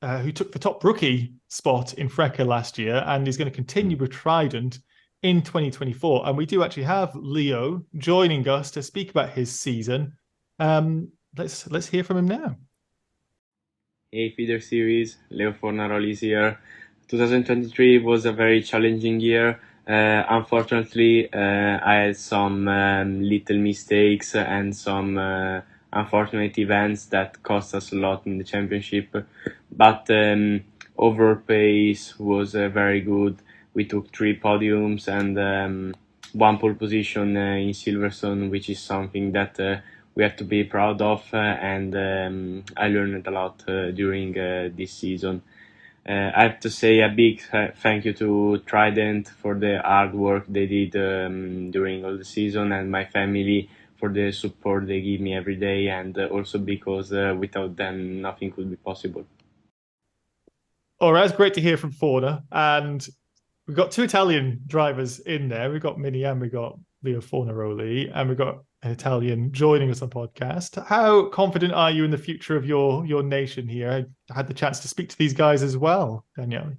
Speaker 1: who took the top rookie spot in Freca last year and is going to continue with Trident in 2024. And we do actually have Leo joining us to speak about his season. Let's hear from him now.
Speaker 6: Hey, Feeder Series, Leo Fornaroli is here. 2023 was a very challenging year. Unfortunately, I had some little mistakes and some unfortunate events that cost us a lot in the championship. But overall pace was very good. We took 3 podiums and 1 pole position in Silverstone, which is something that we have to be proud of. And I learned a lot during this season. I have to say a big thank you to Trident for the hard work they did during all the season, and my family for the support they give me every day, and also because without them nothing could be possible.
Speaker 1: All right, it's great to hear from Forna, and we've got two Italian drivers in there. We've got Mini and we've got Leo Fornaroli, and we've got an Italian joining us on the podcast. How confident are you in the future of your nation here? I had the chance to speak to these guys as well, Daniele.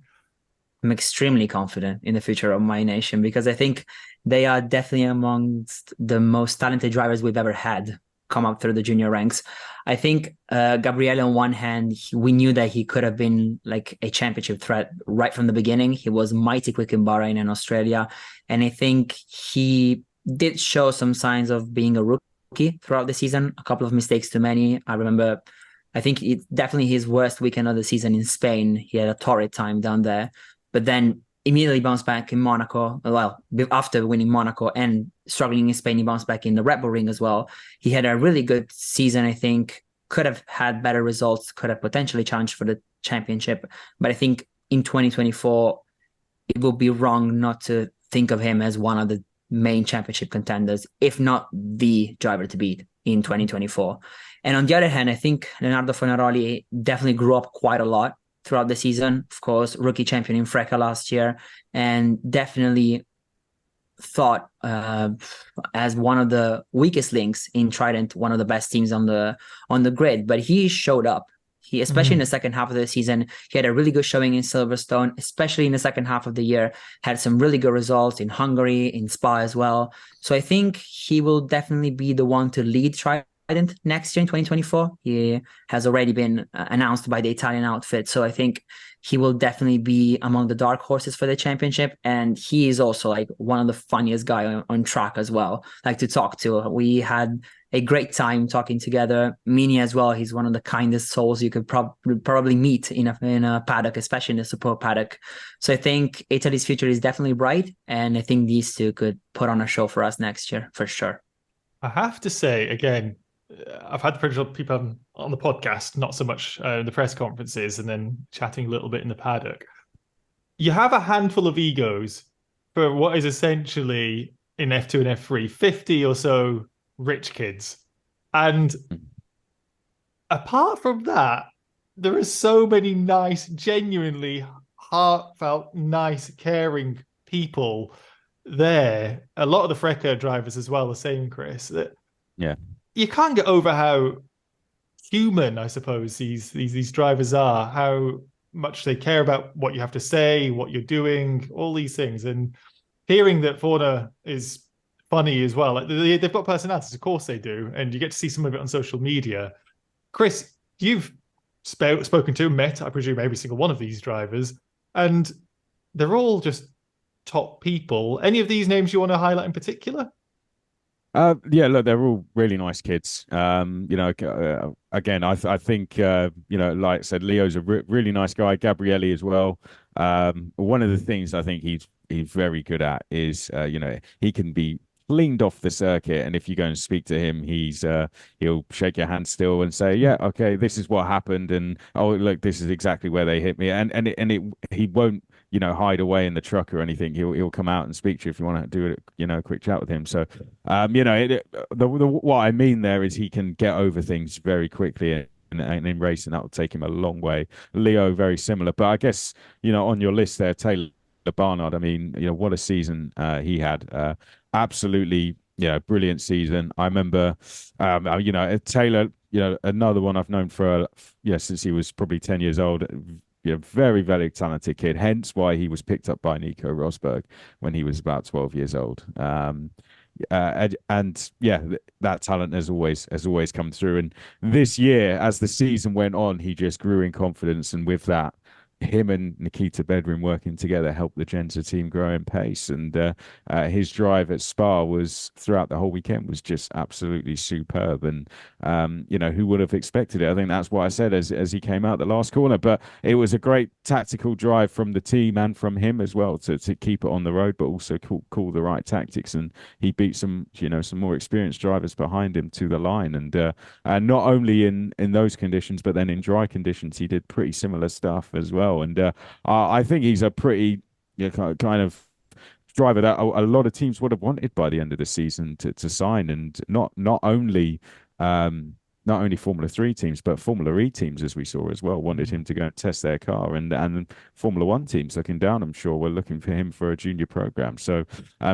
Speaker 3: I'm extremely confident in the future of my nation because I think they are definitely amongst the most talented drivers we've ever had come up through the junior ranks. I think Gabriele, on one hand, we knew that he could have been like a championship threat right from the beginning. He was mighty quick in Bahrain and Australia. And I think he did show some signs of being a rookie throughout the season. A couple of mistakes too many. I remember, I think it's definitely his worst weekend of the season in Spain. He had a torrid time down there. But then immediately bounced back in Monaco. Well, after winning Monaco and struggling in Spain, he bounced back in the Red Bull Ring as well. He had a really good season, I think. Could have had better results, could have potentially challenged for the championship. But I think in 2024, it would be wrong not to think of him as one of the main championship contenders, if not the driver to beat in 2024. And on the other hand, I think Leonardo Fornaroli definitely grew up quite a lot throughout the season. Of course, rookie champion in Freca last year, and definitely thought as one of the weakest links in Trident, one of the best teams on the grid. But he showed up. He, especially in the second half of the season, he had a really good showing in Silverstone, especially in the second half of the year, had some really good results in Hungary, in Spa as well. So I think he will definitely be the one to lead Trident next year in 2024. He has already been announced by the Italian outfit. So I think he will definitely be among the dark horses for the championship. And he is also like one of the funniest guy on track as well, like to talk to. We had a great time talking together. Mini as well. He's one of the kindest souls you could probably meet in a paddock, especially in a support paddock. So I think Italy's future is definitely bright. And I think these two could put on a show for us next year, for sure.
Speaker 1: I have to say, again, I've had the privilege of people on the podcast, not so much the press conferences, and then chatting a little bit in the paddock. You have a handful of egos for what is essentially in F2 and F3, 50 or so rich kids. And apart from that, there are so many nice, genuinely heartfelt, nice, caring people there. A lot of the Freca drivers as well, the same, Chris. That
Speaker 2: yeah.
Speaker 1: You can't get over how human, I suppose, these drivers are, how much they care about what you have to say, what you're doing, all these things. And hearing that Forna is funny as well. Like they've got personalities, of course they do, and you get to see some of it on social media. Chris, you've spoken to, met, I presume, every single one of these drivers, and they're all just top people. Any of these names you want to highlight in particular?
Speaker 2: Yeah, look, they're all really nice kids. Again, I think like I said, Leo's a really nice guy. Gabriele as well. One of the things I think he's very good at is he can be cleaned off the circuit, and if you go and speak to him, he'll shake your hand still and say, yeah, okay, this is what happened, and oh look, this is exactly where they hit me, and he won't hide away in the truck or anything. He'll come out and speak to you if you want to do a quick chat with him. So what I mean there is he can get over things very quickly, and in racing that will take him a long way. Leo, very similar, but I guess on your list there, Taylor Barnard, I mean, what a season he had. Absolutely, brilliant season. I remember, Taylor, another one I've known for, since he was probably 10 years old. Very, very talented kid. Hence why he was picked up by Nico Rosberg when he was about 12 years old. And that talent has always come through. And this year, as the season went on, he just grew in confidence, and with that, him and Nikita Bedrin working together helped the Genza team grow in pace. And his drive at Spa was throughout the whole weekend was just absolutely superb. And who would have expected it? I think that's what I said as he came out the last corner. But it was a great tactical drive from the team and from him as well to keep it on the road, but also call the right tactics. And he beat some more experienced drivers behind him to the line. And not only in those conditions, but then in dry conditions, he did pretty similar stuff as well. And I think he's a pretty kind of driver that a lot of teams would have wanted by the end of the season to sign, and not only Formula 3 teams, but Formula E teams, as we saw as well, wanted him to go and test their car. And Formula 1 teams looking down, I'm sure, were looking for him for a junior program. So,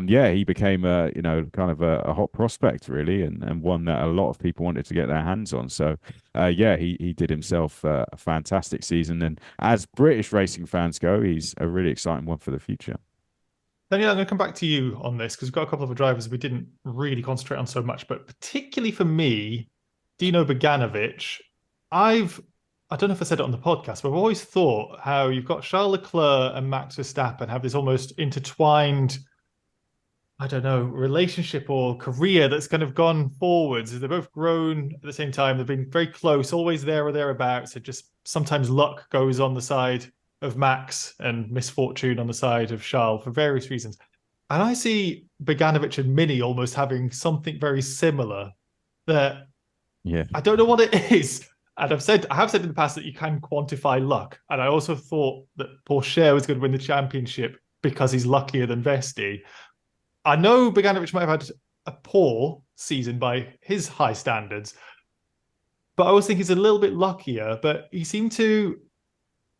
Speaker 2: yeah, he became kind of a hot prospect, really, and one that a lot of people wanted to get their hands on. So, yeah, he did himself a fantastic season. And as British racing fans go, he's a really exciting one for the future.
Speaker 1: Danielle, I'm going to come back to you on this because we've got a couple of drivers we didn't really concentrate on so much, but particularly for me, Dino Beganovic, I don't know if I said it on the podcast, but I've always thought how you've got Charles Leclerc and Max Verstappen have this almost intertwined, I don't know, relationship or career that's kind of gone forwards. They've both grown at the same time. They've been very close, always there or thereabouts. So just sometimes luck goes on the side of Max and misfortune on the side of Charles for various reasons. And I see Beganovic and Mini almost having something very similar that I don't know what it is. And I have said in the past that you can quantify luck. And I also thought that Porsche was going to win the championship because he's luckier than Vesti. I know Beganovic might have had a poor season by his high standards, but I always think he's a little bit luckier. But he seemed to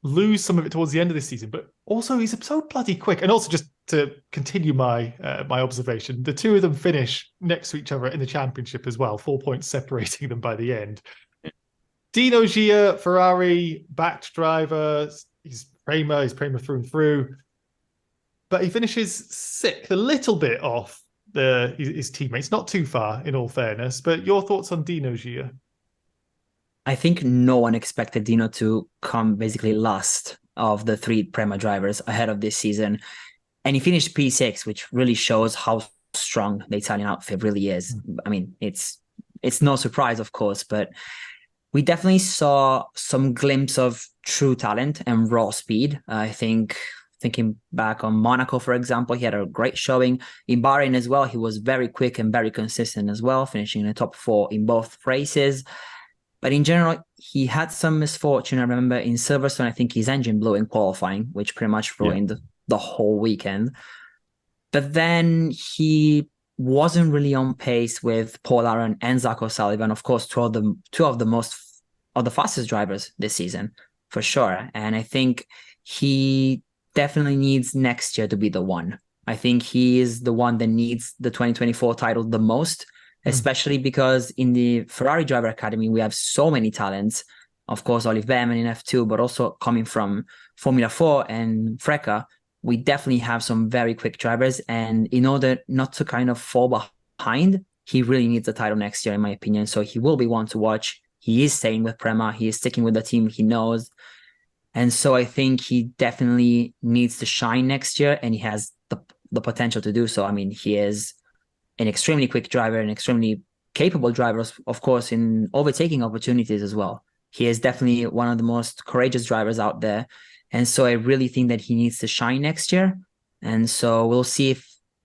Speaker 1: lose some of it towards the end of this season. But also, he's so bloody quick. And also, just to continue my observation, the two of them finish next to each other in the championship as well, 4 points separating them by the end. Dino Gia, Ferrari, backed driver. He's Prema through and through. But he finishes sixth, a little bit off his teammates, not too far in all fairness. But your thoughts on Dino Gia?
Speaker 3: I think no one expected Dino to come basically last of the three Prema drivers ahead of this season. And he finished P6, which really shows how strong the Italian outfit really is. I mean, it's no surprise, of course, but we definitely saw some glimpse of true talent and raw speed. I think thinking back on Monaco, for example, he had a great showing. In Bahrain as well, he was very quick and very consistent as well, finishing in the top 4 in both races. But in general, he had some misfortune. I remember in Silverstone, I think his engine blew in qualifying, which pretty much ruined the whole weekend. But then he wasn't really on pace with Paul Aron and Zach O'Sullivan. Of course, two of the fastest drivers this season, for sure. And I think he definitely needs next year to be the one. I think he is the one that needs the 2024 title the most, especially because in the Ferrari Driver Academy, we have so many talents. Of course, Olive Behrman in F2, but also coming from Formula 4 and Freca, we definitely have some very quick drivers. And in order not to kind of fall behind, he really needs the title next year, in my opinion. So he will be one to watch. He is staying with Prema. He is sticking with the team he knows. And so I think he definitely needs to shine next year, and he has the potential to do so. I mean, he is an extremely quick driver, an extremely capable driver, of course, in overtaking opportunities as well. He is definitely one of the most courageous drivers out there. And so I really think that he needs to shine next year. And so we'll see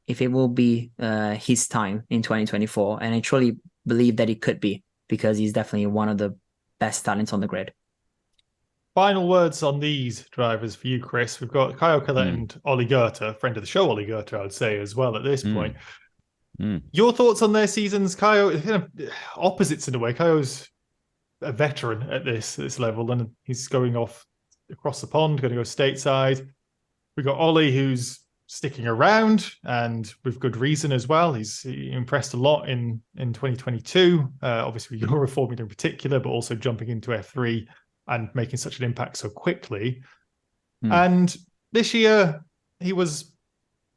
Speaker 3: if it will be his time in 2024. And I truly believe that it could be, because he's definitely one of the best talents on the grid.
Speaker 1: Final words on these drivers for you, Chris. We've got Kaio Collet and Ollie Goethe, friend of the show, Ollie Goethe, I would say, as well at this point. Your thoughts on their seasons? Kaio, kind of opposites in a way. Kaio's a veteran at this level, and he's going off across the pond, going to go stateside. We've got Ollie, who's sticking around, and with good reason as well. He impressed a lot in 2022, obviously Euro Formula in particular, but also jumping into F3 and making such an impact so quickly. And this year, he was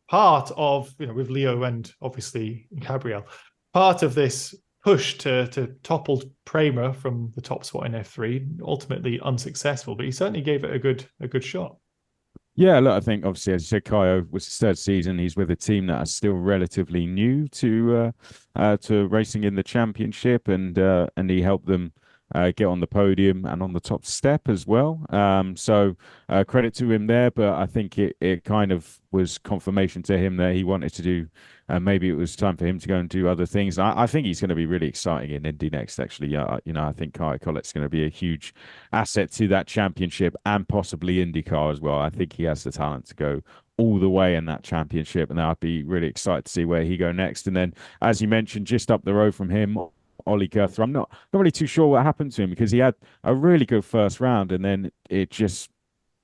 Speaker 1: part of, with Leo and obviously Gabriel, part of this push to topple Prema from the top spot in F3, ultimately unsuccessful, but he certainly gave it a good shot. Yeah,
Speaker 2: look, I think obviously, as you said, Kaio was his third season. He's with a team that is still relatively new to racing in the championship, and he helped them get on the podium and on the top step as well. So credit to him there, but I think it kind of was confirmation to him that he wanted to do, maybe it was time for him to go and do other things. I think he's going to be really exciting in Indy next, actually. I think Kaio Collet's going to be a huge asset to that championship and possibly IndyCar as well. I think he has the talent to go all the way in that championship, and I'd be really excited to see where he go next. And then, as you mentioned, just up the road from him, Ollie Guthrie. I'm not really too sure what happened to him, because he had a really good first round, and then it just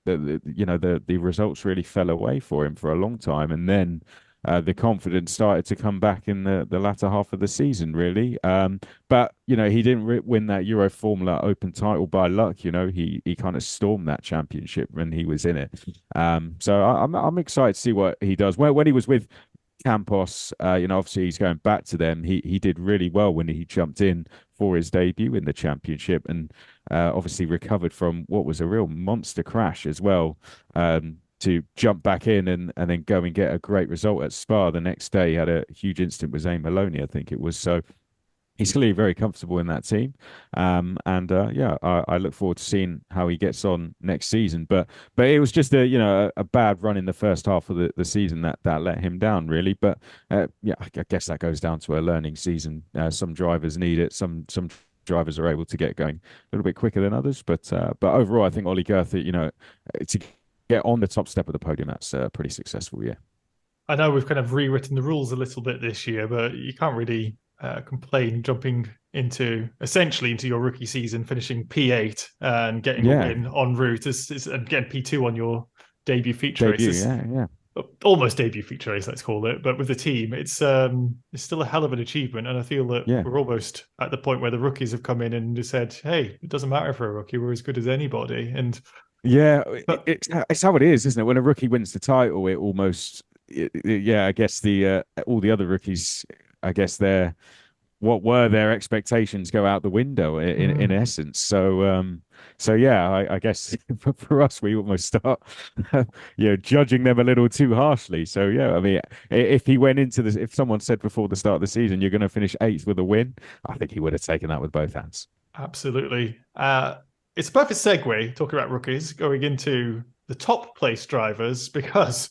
Speaker 2: the results really fell away for him for a long time, and then the confidence started to come back in the latter half of the season, really. But he didn't win that Euro Formula Open title by luck. He kind of stormed that championship when he was in it. So I'm excited to see what he does. When he was with Campos, obviously he's going back to them. He did really well when he jumped in for his debut in the championship, and obviously recovered from what was a real monster crash as well, to jump back in and then go and get a great result at Spa the next day. He had a huge incident with Zane Maloney, I think it was. So he's clearly very comfortable in that team. I look forward to seeing how he gets on next season. But it was just a bad run in the first half of the season that let him down, really. But I guess that goes down to a learning season. Some drivers need it. Some drivers are able to get going a little bit quicker than others. But overall, I think Ollie Guthrie, to get on the top step of the podium, that's pretty successful. Yeah.
Speaker 1: I know we've kind of rewritten the rules a little bit this year, but you can't really complain jumping essentially into your rookie season, finishing P8 and getting a win en route and getting P2 on your debut feature race. Almost debut feature race, let's call it. But with the team, it's still a hell of an achievement. And I feel that we're almost at the point where the rookies have come in and just said, hey, it doesn't matter for a rookie, we're as good as anybody. And
Speaker 2: it's how it is, isn't it? When a rookie wins the title, it almost, I guess all the other rookies, I guess what were their expectations go out the window in essence. So I guess for us, we almost start judging them a little too harshly. So I mean, if someone said before the start of the season you're going to finish 8th with a win, I think he would have taken that with both hands.
Speaker 1: Absolutely. It's a perfect segue, talking about rookies, going into the top place drivers, because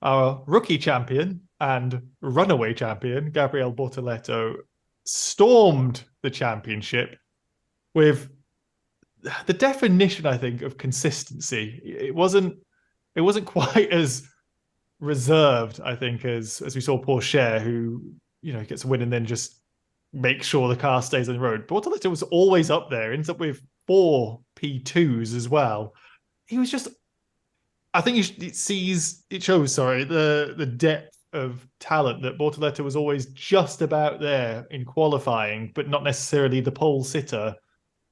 Speaker 1: our rookie champion and runaway champion, Gabriele Bortoleto, stormed the championship with the definition, I think, of consistency. It wasn't quite as reserved, I think, as we saw Pourchaire, who gets a win and then just makes sure the car stays on the road. Bortoleto was always up there, ends up with 4 P2s as well. He was just, I think it shows the depth of talent that Bortoleto was always just about there in qualifying, but not necessarily the pole sitter,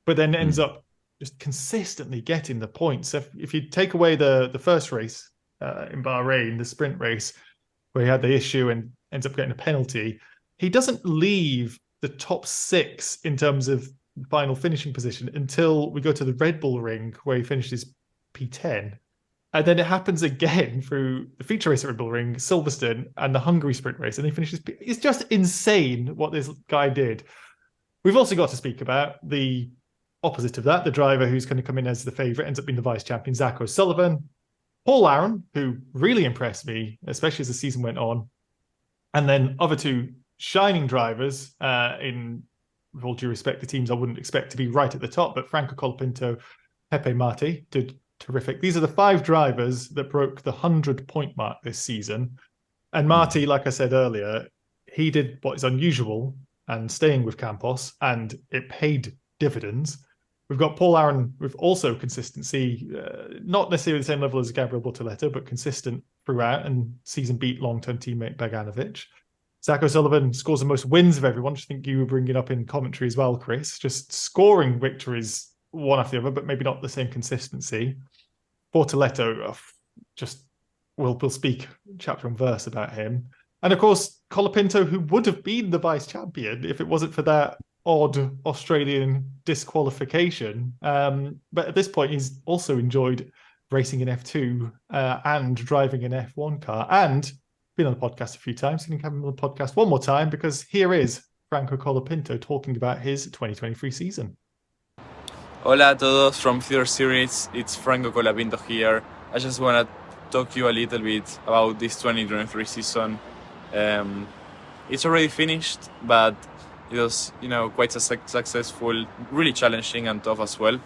Speaker 1: but then ends up just consistently getting the points. If you take away the first race in Bahrain, the sprint race, where he had the issue and ends up getting a penalty, he doesn't leave the top 6 in terms of final finishing position until we go to the Red Bull Ring, where he finishes P10. And then it happens again through the feature race at Red Bull Ring, Silverstone, and the Hungary sprint race. And he finishes. It's just insane what this guy did. We've also got to speak about the opposite of that, the driver who's going to come in as the favourite, ends up being the vice champion, Zach O'Sullivan. Paul Aaron, who really impressed me, especially as the season went on. And then other 2 shining drivers, with all due respect, the teams I wouldn't expect to be right at the top, but Franco Colapinto, Pepe Marti did terrific. These are the 5 drivers that broke the 100-point mark this season. And Marti, like I said earlier, he did what is unusual and staying with Campos, and it paid dividends. We've got Paul Aaron with also consistency, not necessarily the same level as Gabriele Bortoleto, but consistent throughout, and season beat long-term teammate Beganovic. Zach O'Sullivan scores the most wins of everyone, which I think you were bringing up in commentary as well, Chris. Just scoring victories one after the other, but maybe not the same consistency. Bortoleto, we'll speak chapter and verse about him. And of course, Colapinto, who would have been the vice champion if it wasn't for that odd Australian disqualification. But at this point, he's also enjoyed racing in F2 and driving an F1 car, and been on the podcast a few times. You can have him on the podcast one more time, because here is Franco Colapinto talking about his 2023 season.
Speaker 7: Hola a todos from Feeder Series, it's Franco Colapinto here. I just want to talk to you a little bit about this 2023 season. It's already finished, but it was, quite successful, really challenging and tough as well.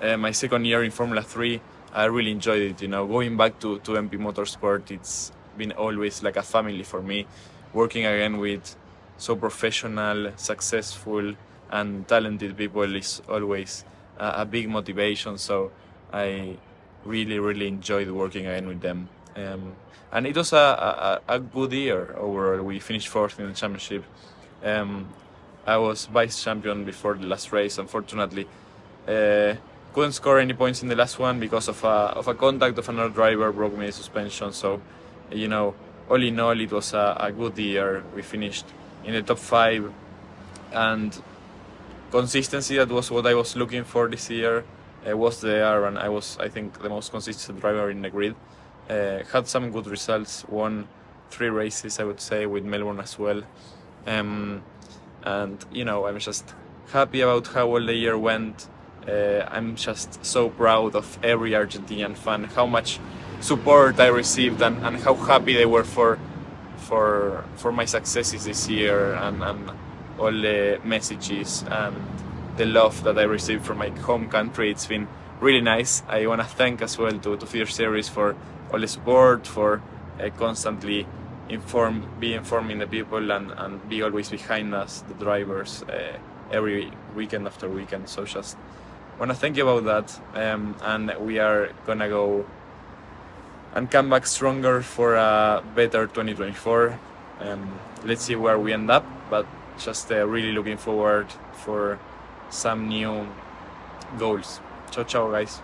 Speaker 7: My second year in Formula 3, I really enjoyed it. Going back to MP Motorsport, it's been always like a family for me. Working again with so professional, successful, and talented people is always a big motivation. So I really, really enjoyed working again with them. And it was a good year overall. We finished fourth in the championship. I was vice champion before the last race. Unfortunately, couldn't score any points in the last one because of a contact of another driver, broke me the suspension. So, all in all, it was a good year. We finished in the top 5, and consistency, that was what I was looking for this year, was there, and I was, I think, the most consistent driver in the grid. Had some good results, won 3 races, I would say, with Melbourne as well. And I'm just happy about how all the year went. I'm just so proud of every Argentinian fan, how much support I received, and how happy they were for my successes this year, and all the messages and the love that I received from my home country. It's been really nice. I want to thank as well to Feeder Series for all the support, for constantly be informing the people, and be always behind us, the drivers, every weekend after weekend. So just want to thank you about that, and we are gonna go and come back stronger for a better 2024. Let's see where we end up, but just really looking forward for some new goals. Ciao, ciao, guys.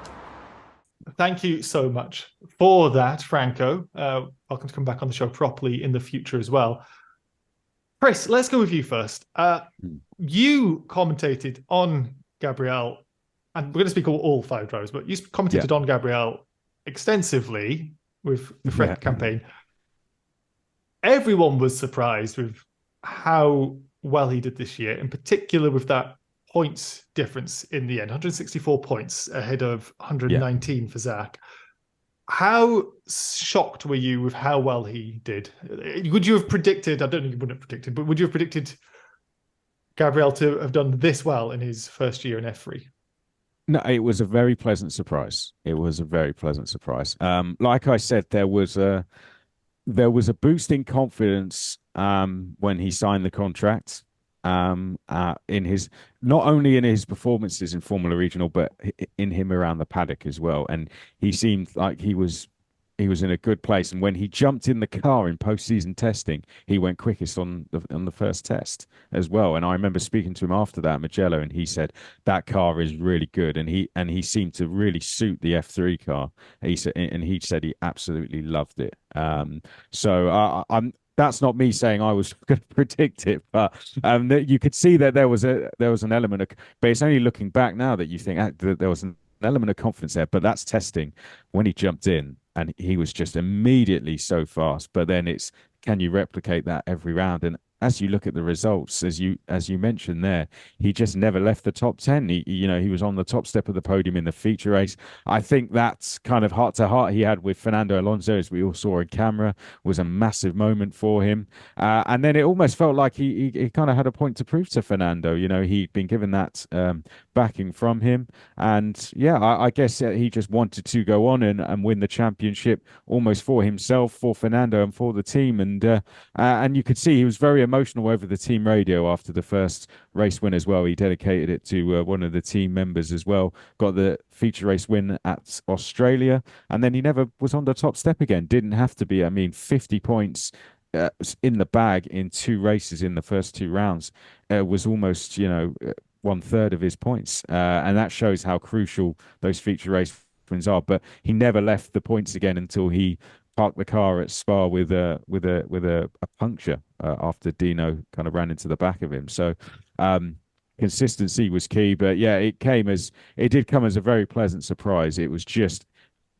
Speaker 1: Thank you so much for that, Franco. Welcome to come back on the show properly in the future as well. Chris, let's go with you first. You commentated on Gabriel, and we're going to speak all 5 drivers, but you commentated on Gabriel extensively with the Fred campaign. Everyone was surprised with how well he did this year, in particular with that points difference in the end, 164 points ahead of 119 for Zach. How shocked were you with how well he did? Would you have predicted, I don't know, you wouldn't have predicted, but would you have predicted Gabriel to have done this well in his first year in F3?
Speaker 2: No, it was a very pleasant surprise. It was a very pleasant surprise. Like I said, there was a boost in confidence when he signed the contract. In his, not only in his performances in Formula Regional, but in him around the paddock as well. And he seemed like he was in a good place. And when he jumped in the car in postseason testing, he went quickest on the first test as well. And I remember speaking to him after that, Mugello, and he said that car is really good, and he seemed to really suit the F3 car. He said he absolutely loved it. So that's not me saying I was going to predict it, but you could see that there was an element of, but it's only looking back now that you think that there was an element of confidence there. But that's testing when he jumped in, and he was just immediately so fast. But then it's, can you replicate that every round? And as you look at the results, as you mentioned there, he just never left the top 10. He was on the top step of the podium in the feature race. I think that's kind of heart to heart he had with Fernando Alonso, as we all saw in camera, was a massive moment for him. And then it almost felt like he kind of had a point to prove to Fernando. He'd been given that backing from him. And I guess he just wanted to go on and win the championship almost for himself, for Fernando, and for the team. And you could see he was very emotional over the team radio after the first race win as well. He dedicated it to one of the team members as well. Got the feature race win at Australia, and then he never was on the top step again. Didn't have to be. 50 points in the bag in 2 races in the first 2 rounds was almost 1/3 of his points, and that shows how crucial those feature race wins are. But he never left the points again until he parked the car at Spa with a puncture after Dino kind of ran into the back of him. So consistency was key, but it did come as a very pleasant surprise. It was just,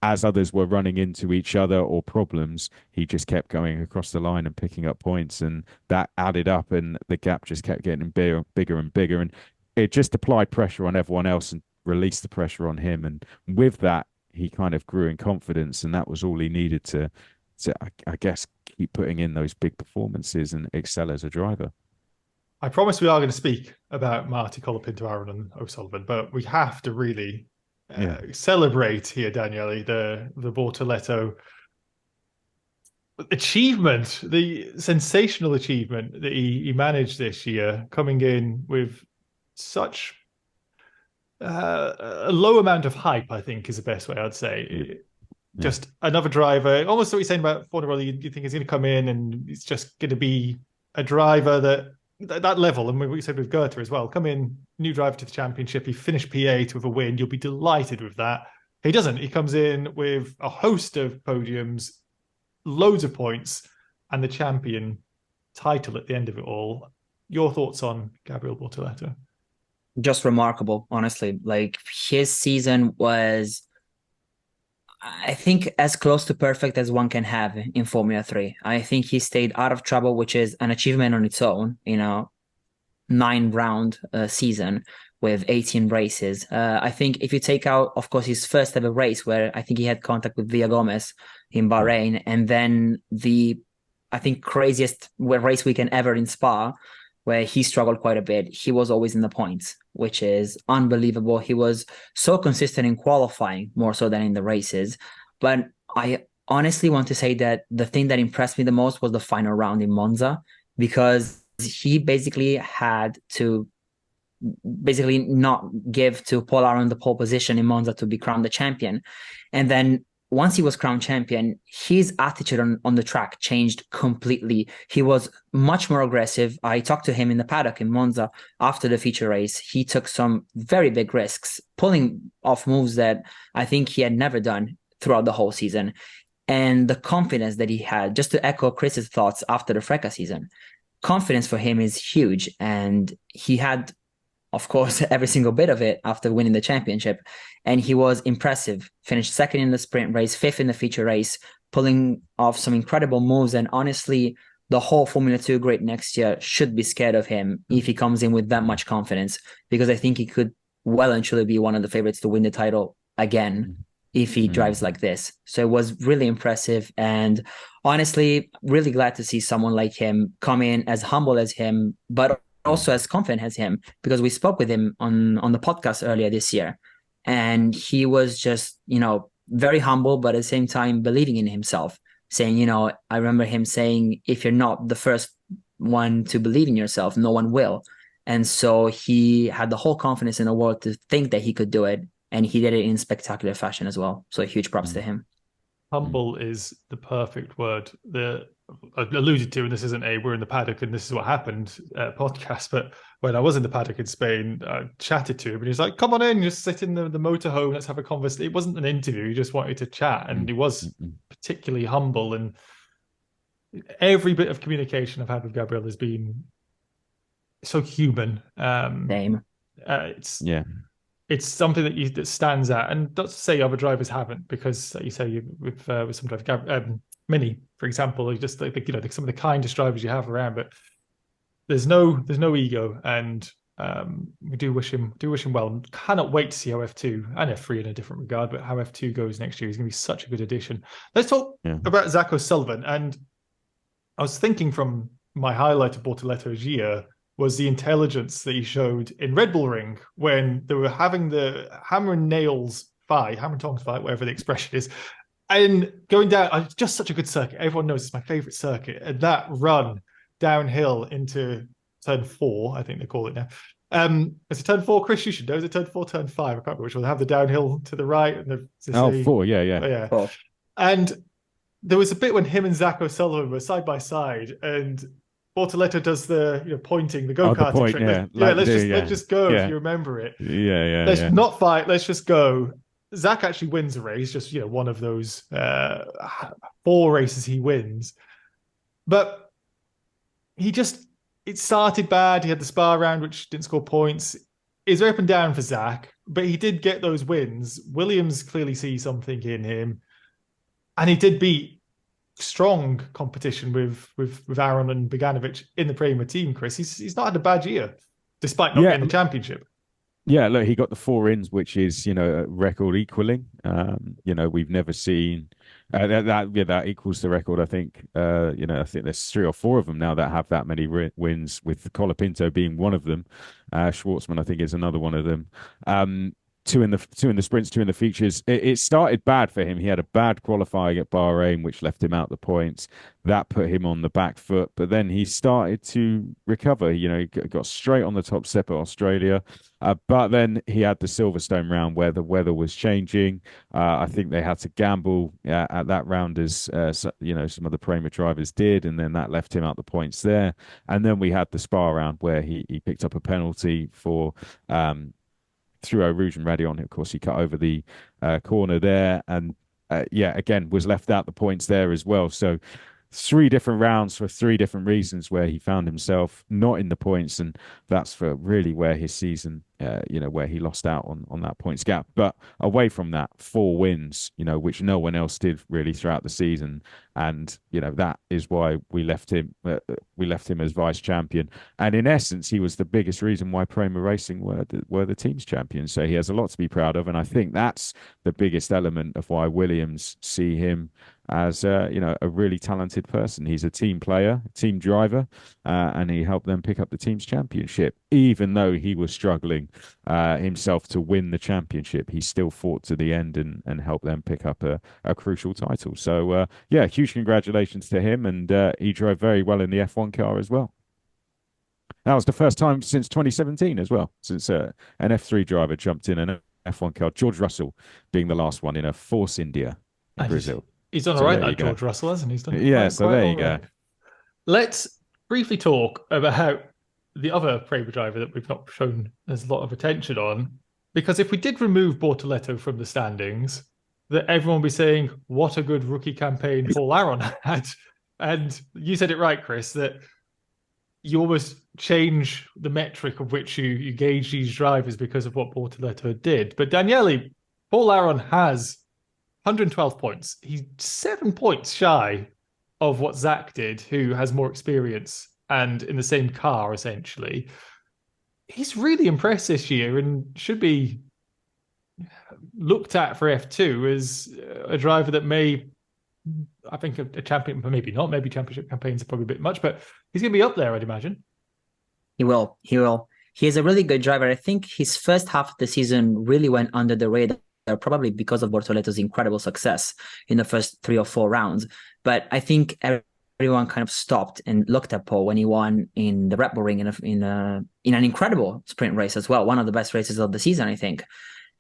Speaker 2: as others were running into each other or problems, he just kept going across the line and picking up points, and that added up, and the gap just kept getting bigger and bigger, and it just applied pressure on everyone else and released the pressure on him. And with that, he kind of grew in confidence, and that was all he needed to I guess, keep putting in those big performances and excel as a driver.
Speaker 1: I promise we are going to speak about Marty Colapinto, Aaron and O'Sullivan, but we have to really celebrate here, Daniele, the Bortoletto achievement, the sensational achievement that he managed this year, coming in with such a low amount of hype, I think is the best way I'd say. Just another driver, almost what you're saying about Fornaroli, you think he's going to come in and he's just going to be a driver that level, and what you said with Goethe as well, come in, new driver to the championship, he finished P8 with a win, you'll be delighted with that. He doesn't. He comes in with a host of podiums, loads of points, and the champion title at the end of it all. Your thoughts on Gabriel Bortoletto?
Speaker 3: Just remarkable, honestly. Like, his season was, I think, as close to perfect as one can have in Formula 3. I think he stayed out of trouble, which is an achievement on its own, 9-round season with 18 races. I think if you take out, of course, his first ever race, where I think he had contact with Villa Gomez in Bahrain, and then the, I think, craziest race weekend ever in Spa, where he struggled quite a bit. He was always in the points, which is unbelievable. He was so consistent in qualifying, more so than in the races. But I honestly want to say that the thing that impressed me the most was the final round in Monza, because he basically had to not give to Paul Aron the pole position in Monza to be crowned the champion. And then once he was crowned champion, his attitude on the track changed completely. He was much more aggressive. I talked to him in the paddock in Monza after the feature race. He took some very big risks, pulling off moves that I think he had never done throughout the whole season. And the confidence that he had, just to echo Chris's thoughts after the Freca season, confidence for him is huge. And he had, of course, every single bit of it after winning the championship. And he was impressive. Finished second in the sprint race, fifth in the feature race, pulling off some incredible moves. And honestly, the whole Formula 2 grid next year should be scared of him if he comes in with that much confidence, because I think he could well and truly be one of the favorites to win the title again if he drives like this. So it was really impressive. And honestly, really glad to see someone like him come in as humble as him, but also as confident as him, because we spoke with him on the podcast earlier this year, and he was just, very humble, but at the same time believing in himself, saying, I remember him saying, if you're not the first one to believe in yourself, no one will. And so he had the whole confidence in the world to think that he could do it, and he did it in spectacular fashion as well. So huge props to him.
Speaker 1: Humble is the perfect word. I alluded to, and this isn't we're in the paddock and this is what happened podcast, but when I was in the paddock in Spain, I chatted to him and he was like, come on in, just sit in the motorhome, let's have a conversation. It wasn't an interview, he just wanted to chat, and he was particularly humble, and every bit of communication I've had with Gabriel has been so human.
Speaker 3: Same.
Speaker 1: It's something that stands out, and not to say other drivers haven't, because like you say with some drivers, Mini, for example, just like some of the kindest drivers you have around, but there's no ego, and we do wish him well. Cannot wait to see how F2 and F3 in a different regard, but how F2 goes next year. He's going to be such a good addition. Let's talk about Zach O'Sullivan, and I was thinking from my highlight of Bortoletto's year was the intelligence that he showed in Red Bull Ring when they were having the hammer and tongs fight, whatever the expression is, and going down. It's just such a good circuit. Everyone knows it's my favorite circuit. And that run downhill into turn 4, I think they call it now. Is it turn 4, Chris? You should know. Is it turn 4, turn 5? I can't remember which one. They have the downhill to the right. And
Speaker 2: 4, yeah.
Speaker 1: Oh. And there was a bit when him and Zach O'Sullivan were side by side, and Bortoletto does the pointing, the go-kart trick. Let's just go if you remember it. Let's not fight. Let's just go. Zach actually wins a race, just one of those 4 races he wins. But it started bad. He had the Spa round, which didn't score points. It's up and down for Zach, but he did get those wins. Williams clearly sees something in him, and he did beat strong competition with Aaron and Boganovic in the Prema team. Chris, he's not had a bad year, despite not getting the championship.
Speaker 2: Yeah, look, he got the 4 ins, which is a record equaling. We've never seen that equals the record. I think I think there's 3 or 4 of them now that have that many wins, with Colapinto being one of them. Schwartzman, I think, is another one of them. two in the sprints, two in the features. It started bad for him. He had a bad qualifying at Bahrain, which left him out the points. That put him on the back foot, but then he started to recover. You know, he got straight on the top step at Australia, but then he had the Silverstone round where the weather was changing. I think they had to gamble at that round, as you know, some of the Prema drivers did, and then that left him out the points there. And then we had the Spa round where he picked up a penalty for through Eau Rouge and Radion. Of course, he cut over the corner there, and again was left out the points there as well. So 3 different rounds for 3 different reasons where he found himself not in the points, and that's for really where his season, where he lost out on that points gap. But away from that, 4 wins, which no one else did really throughout the season, and that is why we left him as vice champion. And in essence, he was the biggest reason why Prema Racing were the team's champions. So he has a lot to be proud of, and I think that's the biggest element of why Williams see him as a really talented person. He's a team player, team driver, and he helped them pick up the team's championship. Even though he was struggling himself to win the championship, he still fought to the end and helped them pick up a crucial title. So huge congratulations to him, and he drove very well in the F1 car as well. That was the first time since 2017 as well, since an F3 driver jumped in an F1 car, George Russell being the last one in a Force India in Brazil.
Speaker 1: He's done all right, that George Russell, hasn't he? He's done
Speaker 2: so there you go.
Speaker 1: Let's briefly talk about the other Prema driver that we've not shown as a lot of attention on, because if we did remove Bortoleto from the standings, that everyone would be saying, what a good rookie campaign Paul Aron had. And you said it right, Chris, that you almost change the metric of which you gauge these drivers because of what Bortoleto did. But Daniele, Paul Aron has 112 points. He's 7 points shy of what Zach did, who has more experience and in the same car, essentially. He's really impressed this year and should be looked at for F2 as a driver that may, I think, a champion, but maybe not. Maybe championship campaigns are probably a bit much, but he's going to be up there, I'd imagine.
Speaker 3: He will. He is a really good driver. I think his first half of the season really went under the radar, probably because of Bortoleto's incredible success in the first 3 or 4 rounds. But I think everyone kind of stopped and looked at Paul when he won in the Red Bull Ring in an incredible sprint race as well, one of the best races of the season, I think.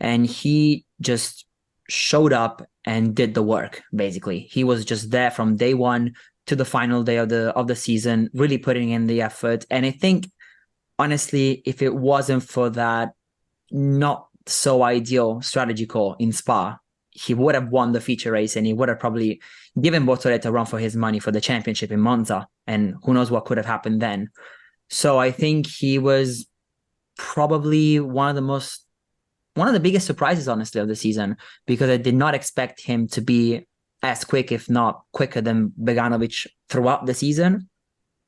Speaker 3: And he just showed up and did the work, basically. He was just there from day one to the final day of the season, really putting in the effort. And I think, honestly, if it wasn't for that not so ideal strategy call in Spa, he would have won the feature race and he would have probably given Bortoleto a run for his money for the championship in Monza. And who knows what could have happened then. So I think he was probably one of the biggest surprises, honestly, of the season, because I did not expect him to be as quick, if not quicker, than Beganovic throughout the season.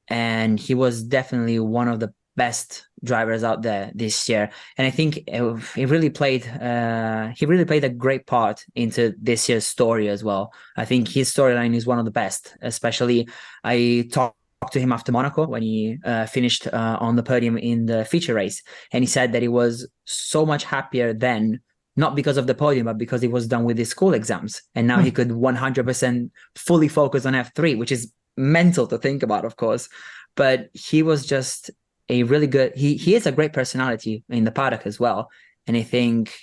Speaker 3: And he was definitely one of the best drivers out there this year. And I think he really played a great part into this year's story as well. I think his storyline is one of the best, especially I talked to him after Monaco when he finished on the podium in the feature race, and he said that he was so much happier then, not because of the podium, but because he was done with his school exams, and now he could 100% fully focus on F3, which is mental to think about, of course. But he was just a really good, he is a great personality in the paddock as well, and I think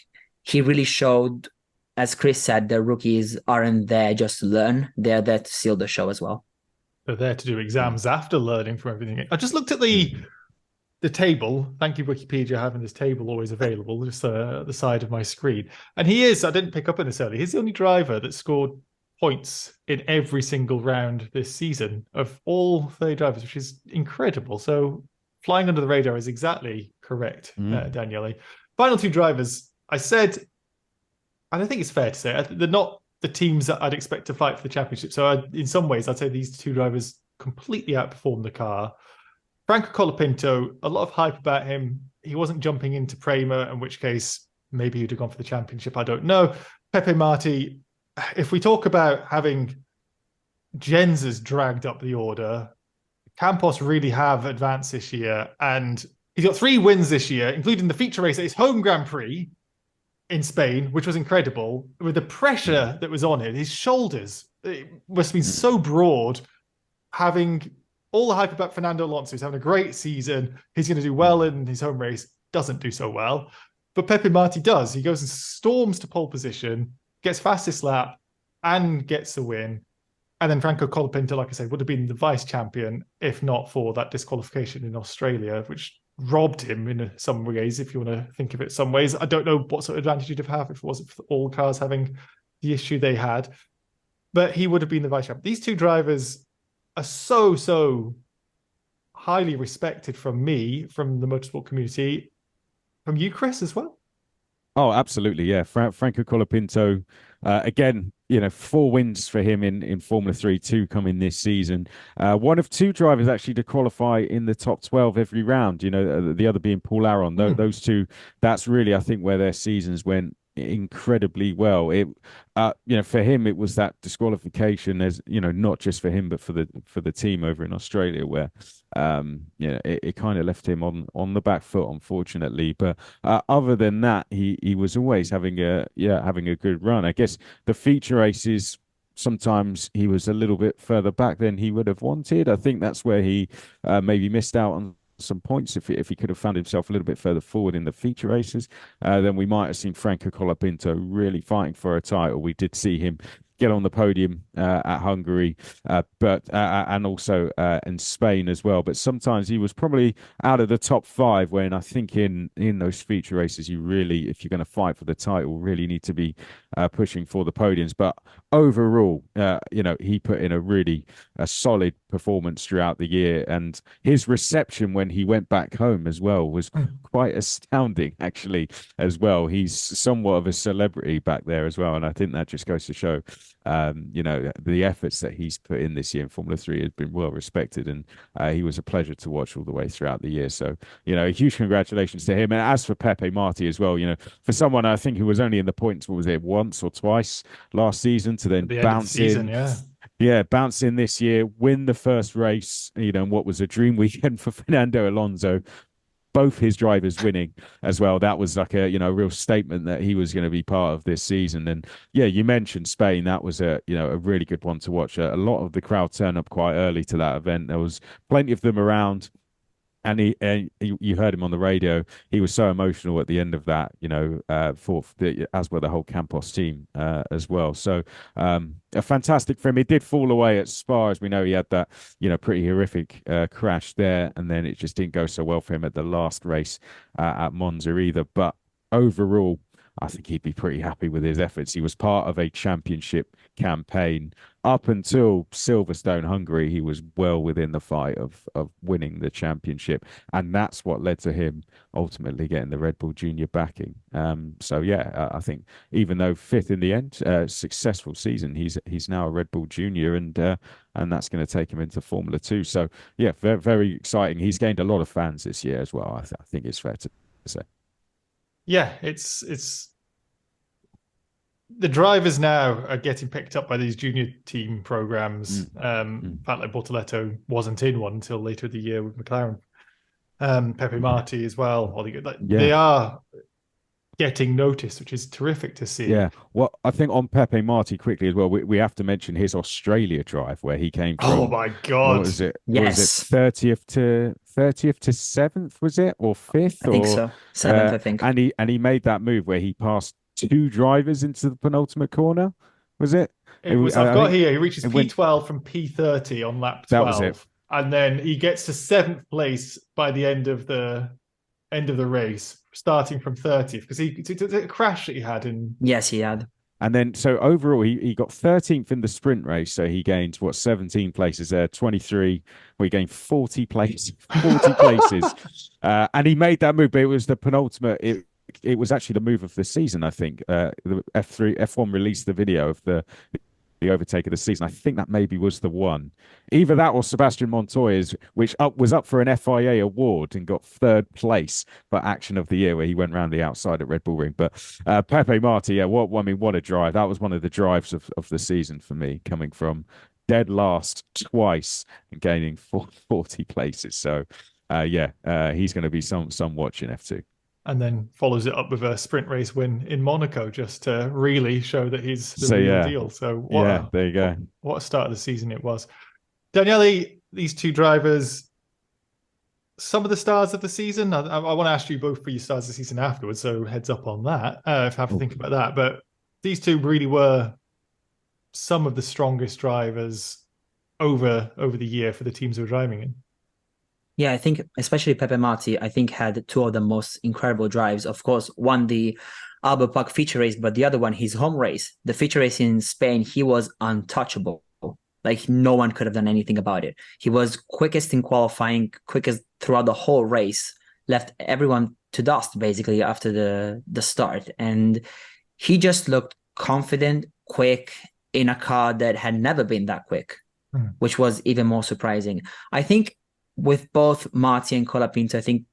Speaker 3: he really showed, as Chris said, the rookies aren't there just to learn, they're there to seal the show as well.
Speaker 1: They're there to do exams after learning from everything. I just looked at the table. Thank you, Wikipedia, having this table always available, just the side of my screen. And he is, I didn't pick up on this earlier, he's the only driver that scored points in every single round this season of all 30 drivers, which is incredible. So flying under the radar is exactly correct, Daniele. Final 2 drivers, I said, and I think it's fair to say, they're not the teams that I'd expect to fight for the championship. So in some ways, I'd say these 2 drivers completely outperformed the car. Franco Colapinto, a lot of hype about him. He wasn't jumping into Prema, in which case maybe he'd have gone for the championship. I don't know. Pepe Marti, if we talk about having Gensers dragged up the order, Campos really have advanced this year. And he's got 3 wins this year, including the feature race at his home Grand Prix. in Spain, which was incredible, with the pressure that was on it, his shoulders, it must have been so broad, having all the hype about Fernando Alonso. He's having a great season. He's going to do well in his home race. Doesn't do so well. But Pepe Marti does. He goes and storms to pole position, gets fastest lap, and gets the win. And then Franco Colapinto, like I said, would have been the vice champion if not for that disqualification in Australia, which robbed him in some ways, if you want to think of it some ways. I don't know what sort of advantage he'd have had if it wasn't for all cars having the issue they had. But he would have been the vice champion. These two drivers are so highly respected from me, from the motorsport community, from you, Chris, as well.
Speaker 2: Oh, absolutely. Yeah. Franco Colapinto, again, 4 wins for him in Formula 3, 2 coming this season. One of 2 drivers actually to qualify in the top 12 every round, the other being Paul Aron. Those two, that's really, I think, where their seasons went incredibly well. For him, it was that disqualification, as not just for him but for the team over in Australia, where it kind of left him on the back foot, unfortunately. But other than that, he was always having a good run. I guess the feature races, sometimes he was a little bit further back than he would have wanted. I think that's where he maybe missed out on some points. If he could have found himself a little bit further forward in the feature races, then we might have seen Franco Colapinto really fighting for a title. We did see him get on the podium at Hungary, but and also in Spain as well. But sometimes he was probably out of the top 5, when I think in those feature races, you really, if you're going to fight for the title, really need to be pushing for the podiums. But overall, he put in a solid performance throughout the year, and his reception when he went back home as well was quite astounding, actually, as well. He's somewhat of a celebrity back there as well, and I think that just goes to show the efforts that he's put in this year in Formula 3 has been well respected, and he was a pleasure to watch all the way throughout the year. So, a huge congratulations to him. And as for Pepe Marti as well, for someone I think who was only in the points, what was it, once or twice last season, to then bounce in. Yeah, bounce in this year, win the first race, what was a dream weekend for Fernando Alonso. Both his drivers winning as well. That was like a real statement that he was going to be part of this season. And yeah, you mentioned Spain. That was a really good one to watch. A lot of the crowd turned up quite early to that event. There was plenty of them around. And you heard him on the radio. He was so emotional at the end of that, as were the whole Campos team as well. So a fantastic for him. It did fall away at Spa, as we know. He had that, pretty horrific crash there, and then it just didn't go so well for him at the last race at Monza either. But overall, I think he'd be pretty happy with his efforts. He was part of a championship campaign up until Silverstone, Hungary. He was well within the fight of winning the championship, and that's what led to him ultimately getting the Red Bull Junior backing. So yeah, I think even though 5th in the end, successful season, he's now a Red Bull Junior, and that's going to take him into Formula 2. So yeah, very, very exciting. He's gained a lot of fans this year as well. I think it's fair to say.
Speaker 1: Yeah, it's the drivers now are getting picked up by these junior team programs. Fact, like Bortoletto wasn't in one until later in the year with McLaren. Pepe Marti as well. They are getting noticed, which is terrific to see.
Speaker 2: Yeah. Well, I think on Pepe Marti quickly as well, we have to mention his Australia drive where he came from.
Speaker 1: Oh my God.
Speaker 2: What was it?
Speaker 3: Yes.
Speaker 2: Was it 30th to 7th, was it? Or 5th?
Speaker 3: I think so. 7th, I think.
Speaker 2: And he made that move where he passed 2 drivers into the penultimate corner. Was it?
Speaker 1: I've got here, he reaches P12 from P30 on lap 12.
Speaker 2: That was it.
Speaker 1: And then he gets to 7th place by the end of the race, starting from 30th, because he did a crash that he had in.
Speaker 3: Yes, he had.
Speaker 2: And then, so overall, he got 13th in the sprint race. So he gained 17 places there, 23. Well, he gained 40 places, and he made that move. But it was the penultimate. It was actually the move of the season, I think. The F1 released the video of the overtake of the season. I think that maybe was the one. Either that or Sebastian Montoya's, which was up for an FIA award and got 3rd place for Action of the Year, where he went round the outside at Red Bull Ring. But Pepe Marti, yeah, what a drive. That was one of the drives of the season for me, coming from dead last twice and gaining 40 places. So, he's going to be some watch in F2.
Speaker 1: and then follows it up with a sprint race win in Monaco just to really show that he's the real deal. So
Speaker 2: there you go.
Speaker 1: What a start of the season it was. Daniele, these two drivers, some of the stars of the season. I want to ask you both for your stars of the season afterwards, so heads up on that. If I have to think about that. But these two really were some of the strongest drivers over the year for the teams who were driving in.
Speaker 3: Yeah, I think especially Pepe Marti, I think had two of the most incredible drives. Of course, one the Albert Park feature race, but the other one, his home race, the feature race in Spain, he was untouchable. Like no one could have done anything about it. He was quickest in qualifying, quickest throughout the whole race, left everyone to dust basically after the start. And he just looked confident, quick in a car that had never been that quick, which was even more surprising. I think with both Marti and Colapinto, I think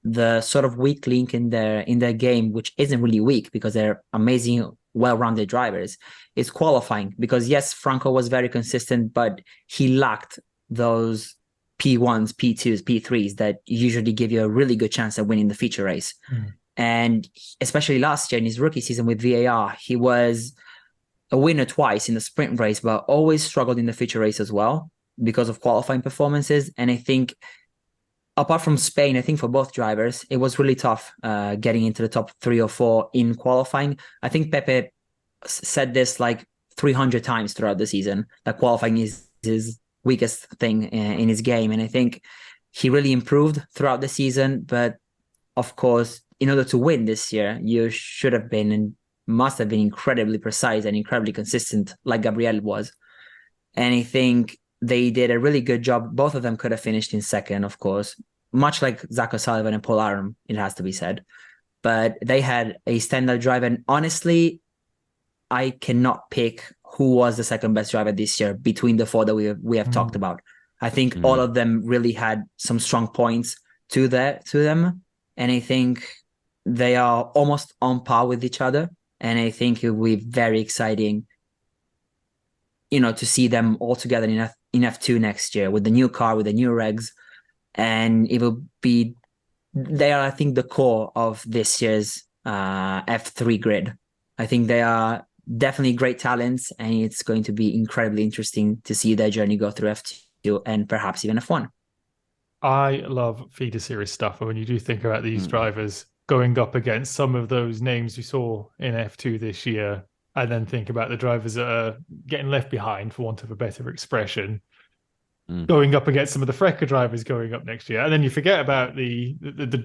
Speaker 3: the sort of weak link in their game, which isn't really weak because they're amazing, well-rounded drivers, is qualifying. Because yes, Franco was very consistent, but he lacked those P1s, P2s, P3s that usually give you a really good chance at winning the feature race. And especially last year in his rookie season with VAR, he was a winner twice in the sprint race, but always struggled in the feature race as well because of qualifying performances. And I think apart from Spain, I think for both drivers, it was really tough getting into the top 3 or 4 in qualifying. I think Pepe said this like 300 times throughout the season, that qualifying is his weakest thing in his game. And I think he really improved throughout the season. But of course, in order to win this year, you should have been and must have been incredibly precise and incredibly consistent like Gabriel was. And I think they did a really good job. Both of them could have finished in second, of course, much like Zach O'Sullivan and Paul Arum, it has to be said. But they had a standard drive. And honestly, I cannot pick who was the second best driver this year between the 4 that we have talked about. I think all of them really had some strong points to them. And I think they are almost on par with each other. And I think it will be very exciting, to see them all together in F2 next year with the new car, with the new regs. And it will be, they are, I think, the core of this year's F3 grid. I think they are definitely great talents, and it's going to be incredibly interesting to see their journey go through F2 and perhaps even F1.
Speaker 1: I love feeder series stuff. And when you do think about these drivers going up against some of those names we saw in F2 this year, and then think about the drivers that are getting left behind, for want of a better expression, going up against some of the Freca drivers going up next year. And then you forget about the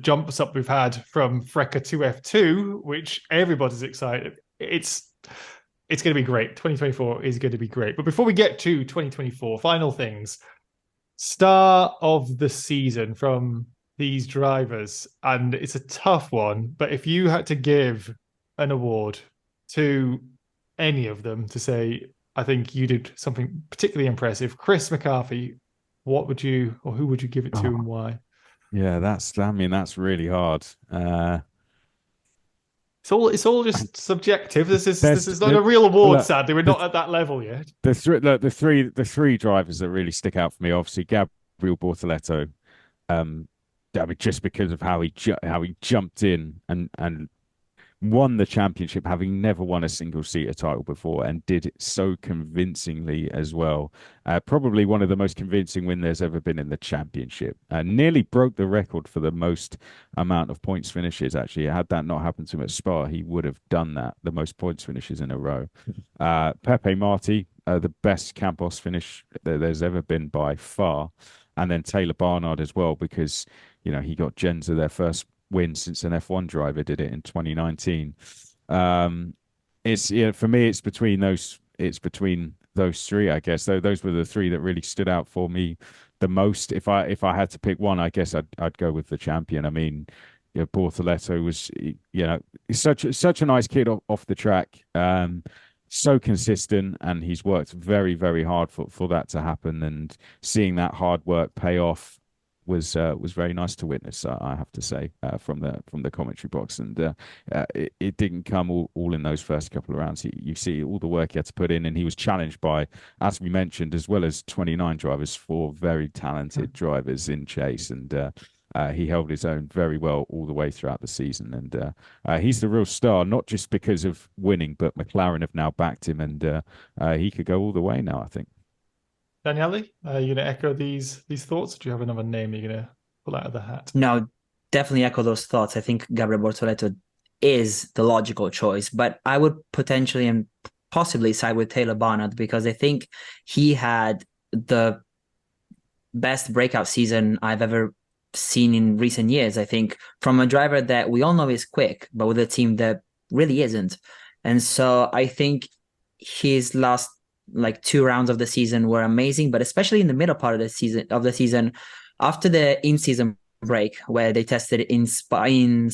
Speaker 1: jumps up we've had from Freca to F2, which everybody's excited. It's going to be great. 2024 is going to be great. But before we get to 2024, final things. Star of the season from these drivers, and it's a tough one, but if you had to give an award to any of them to say, I think you did something particularly impressive, Chris McCarthy, what would you, or who would you give it to and why?
Speaker 2: Yeah, that's really hard.
Speaker 1: It's all just subjective. This is not a real award, sadly. We're not at that level yet.
Speaker 2: The three drivers that really stick out for me, obviously Gabriel Bortoletto, just because of how he jumped in and won the championship, having never won a single-seater title before, and did it so convincingly as well. Probably one of the most convincing win there's ever been in the championship. Nearly broke the record for the most amount of points finishes, actually. Had that not happened to him at Spa, he would have done that, the most points finishes in a row. Pepe Marti, the best Campos finish that there's ever been by far. And then Taylor Barnard as well, because, he got Genza their first win since an F1 driver did it in 2019. For me, it's between those three, I guess. Those were the three that really stood out for me the most. If I had to pick one, I guess I'd go with the champion. I mean, Bortoletto was, such a nice kid off the track. So consistent, and he's worked very, very hard for that to happen, and seeing that hard work pay off was very nice to witness, I have to say, from the commentary box. And it didn't come all in those first couple of rounds. You see all the work he had to put in, and he was challenged by, as we mentioned, as well as 29 drivers, 4 very talented drivers in chase. And he held his own very well all the way throughout the season. And he's the real star, not just because of winning, but McLaren have now backed him, and he could go all the way now, I think.
Speaker 1: Daniele, are you going to echo these thoughts? Or do you have another name you're going to pull out of the hat?
Speaker 3: No, definitely echo those thoughts. I think Gabriel Bortoleto is the logical choice, but I would potentially and possibly side with Taylor Barnard, because I think he had the best breakout season I've ever seen in recent years. I think from a driver that we all know is quick, but with a team that really isn't. And so I think his last two rounds of the season were amazing, but especially in the middle part of the season, after the in-season break where they tested in Spain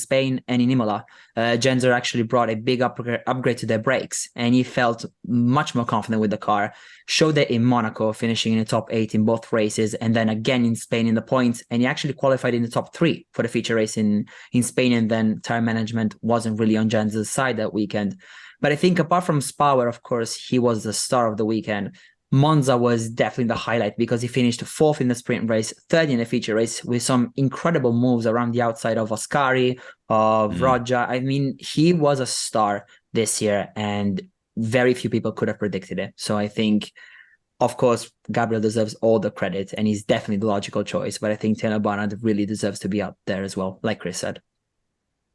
Speaker 3: and in Imola, Genzer actually brought a big upgrade to their brakes, and he felt much more confident with the car. Showed that in Monaco, finishing in the top 8 in both races, and then again in Spain in the points, and he actually qualified in the top 3 for the feature race in Spain, and then tire management wasn't really on Genzer's side that weekend. But I think apart from Spa, where of course he was the star of the weekend, Monza was definitely the highlight, because he finished 4th in the sprint race, 3rd in the feature race, with some incredible moves around the outside of Ascari, of Roger. I mean, he was a star this year, and very few people could have predicted it. So I think, of course, Gabriel deserves all the credit, and he's definitely the logical choice. But I think Taylor Barnard really deserves to be up there as well, like Chris said.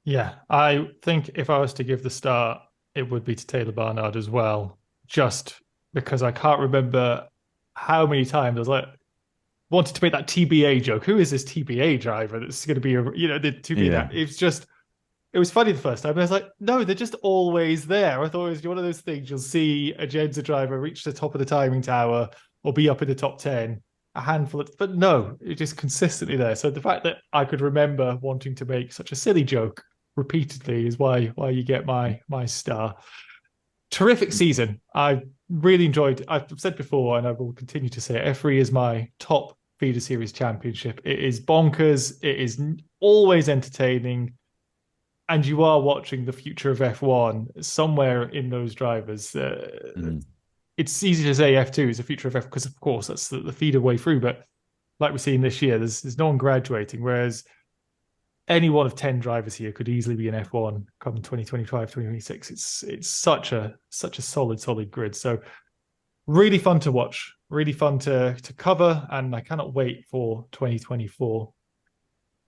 Speaker 1: Yeah, I think if I was to give the start, it would be to Taylor Barnard as well, just because I can't remember how many times I was wanted to make that TBA joke. Who is this TBA driver that's going to be, that? It was funny the first time, but I was like, no, they're just always there. I thought it was one of those things. You'll see a Genza driver reach the top of the timing tower or be up in the top 10, a handful but no, it's just consistently there. So the fact that I could remember wanting to make such a silly joke repeatedly is why you get my star. Terrific season. I really enjoyed. I've said before, and I will continue to say, F3 is my top feeder series championship. It is bonkers. It is always entertaining, and you are watching the future of F1 somewhere in those drivers. It's easy to say F2 is the future of F1 because, of course, that's the feeder way through. But like we're seeing this year, there's no one graduating, whereas any one of 10 drivers here could easily be in F1 come 2025, 2026. It's such a solid grid. So really fun to watch, really fun to cover, and I cannot wait for 2024.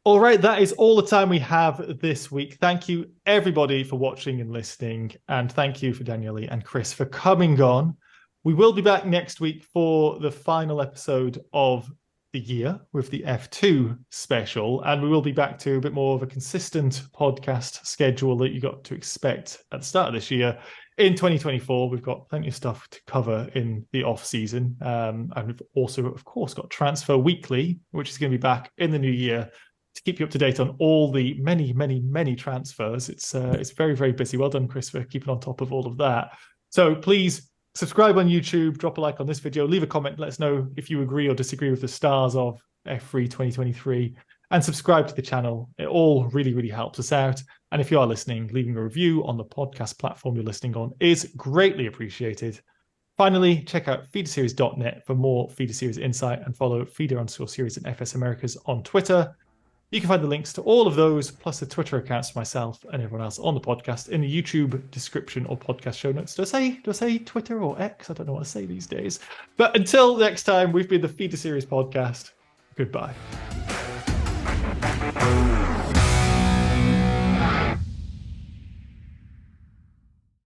Speaker 1: All right, that is all the time we have this week. Thank you, everybody, for watching and listening, and thank you for Daniele and Chris for coming on. We will be back next week for the final episode of the year with the F2 special, and we will be back to a bit more of a consistent podcast schedule that you got to expect at the start of this year. In 2024, we've got plenty of stuff to cover in the off season, and we've also, of course, got Transfer Weekly, which is going to be back in the new year to keep you up to date on all the many transfers. It's very, very busy. Well done, Chris, for keeping on top of all of that. So please subscribe on YouTube, drop a like on this video, leave a comment, let us know if you agree or disagree with the stars of F3 2023, and subscribe to the channel. It all really, really helps us out. And if you are listening, leaving a review on the podcast platform you're listening on is greatly appreciated. Finally, check out feederseries.net for more Feeder Series insight, and follow Feeder_Series and FS Americas on Twitter. You can find the links to all of those, plus the Twitter accounts for myself and everyone else on the podcast, in the YouTube description or podcast show notes. Do I say Twitter or X? I don't know what to say these days. But until next time, we've been the Feeder Series podcast. Goodbye.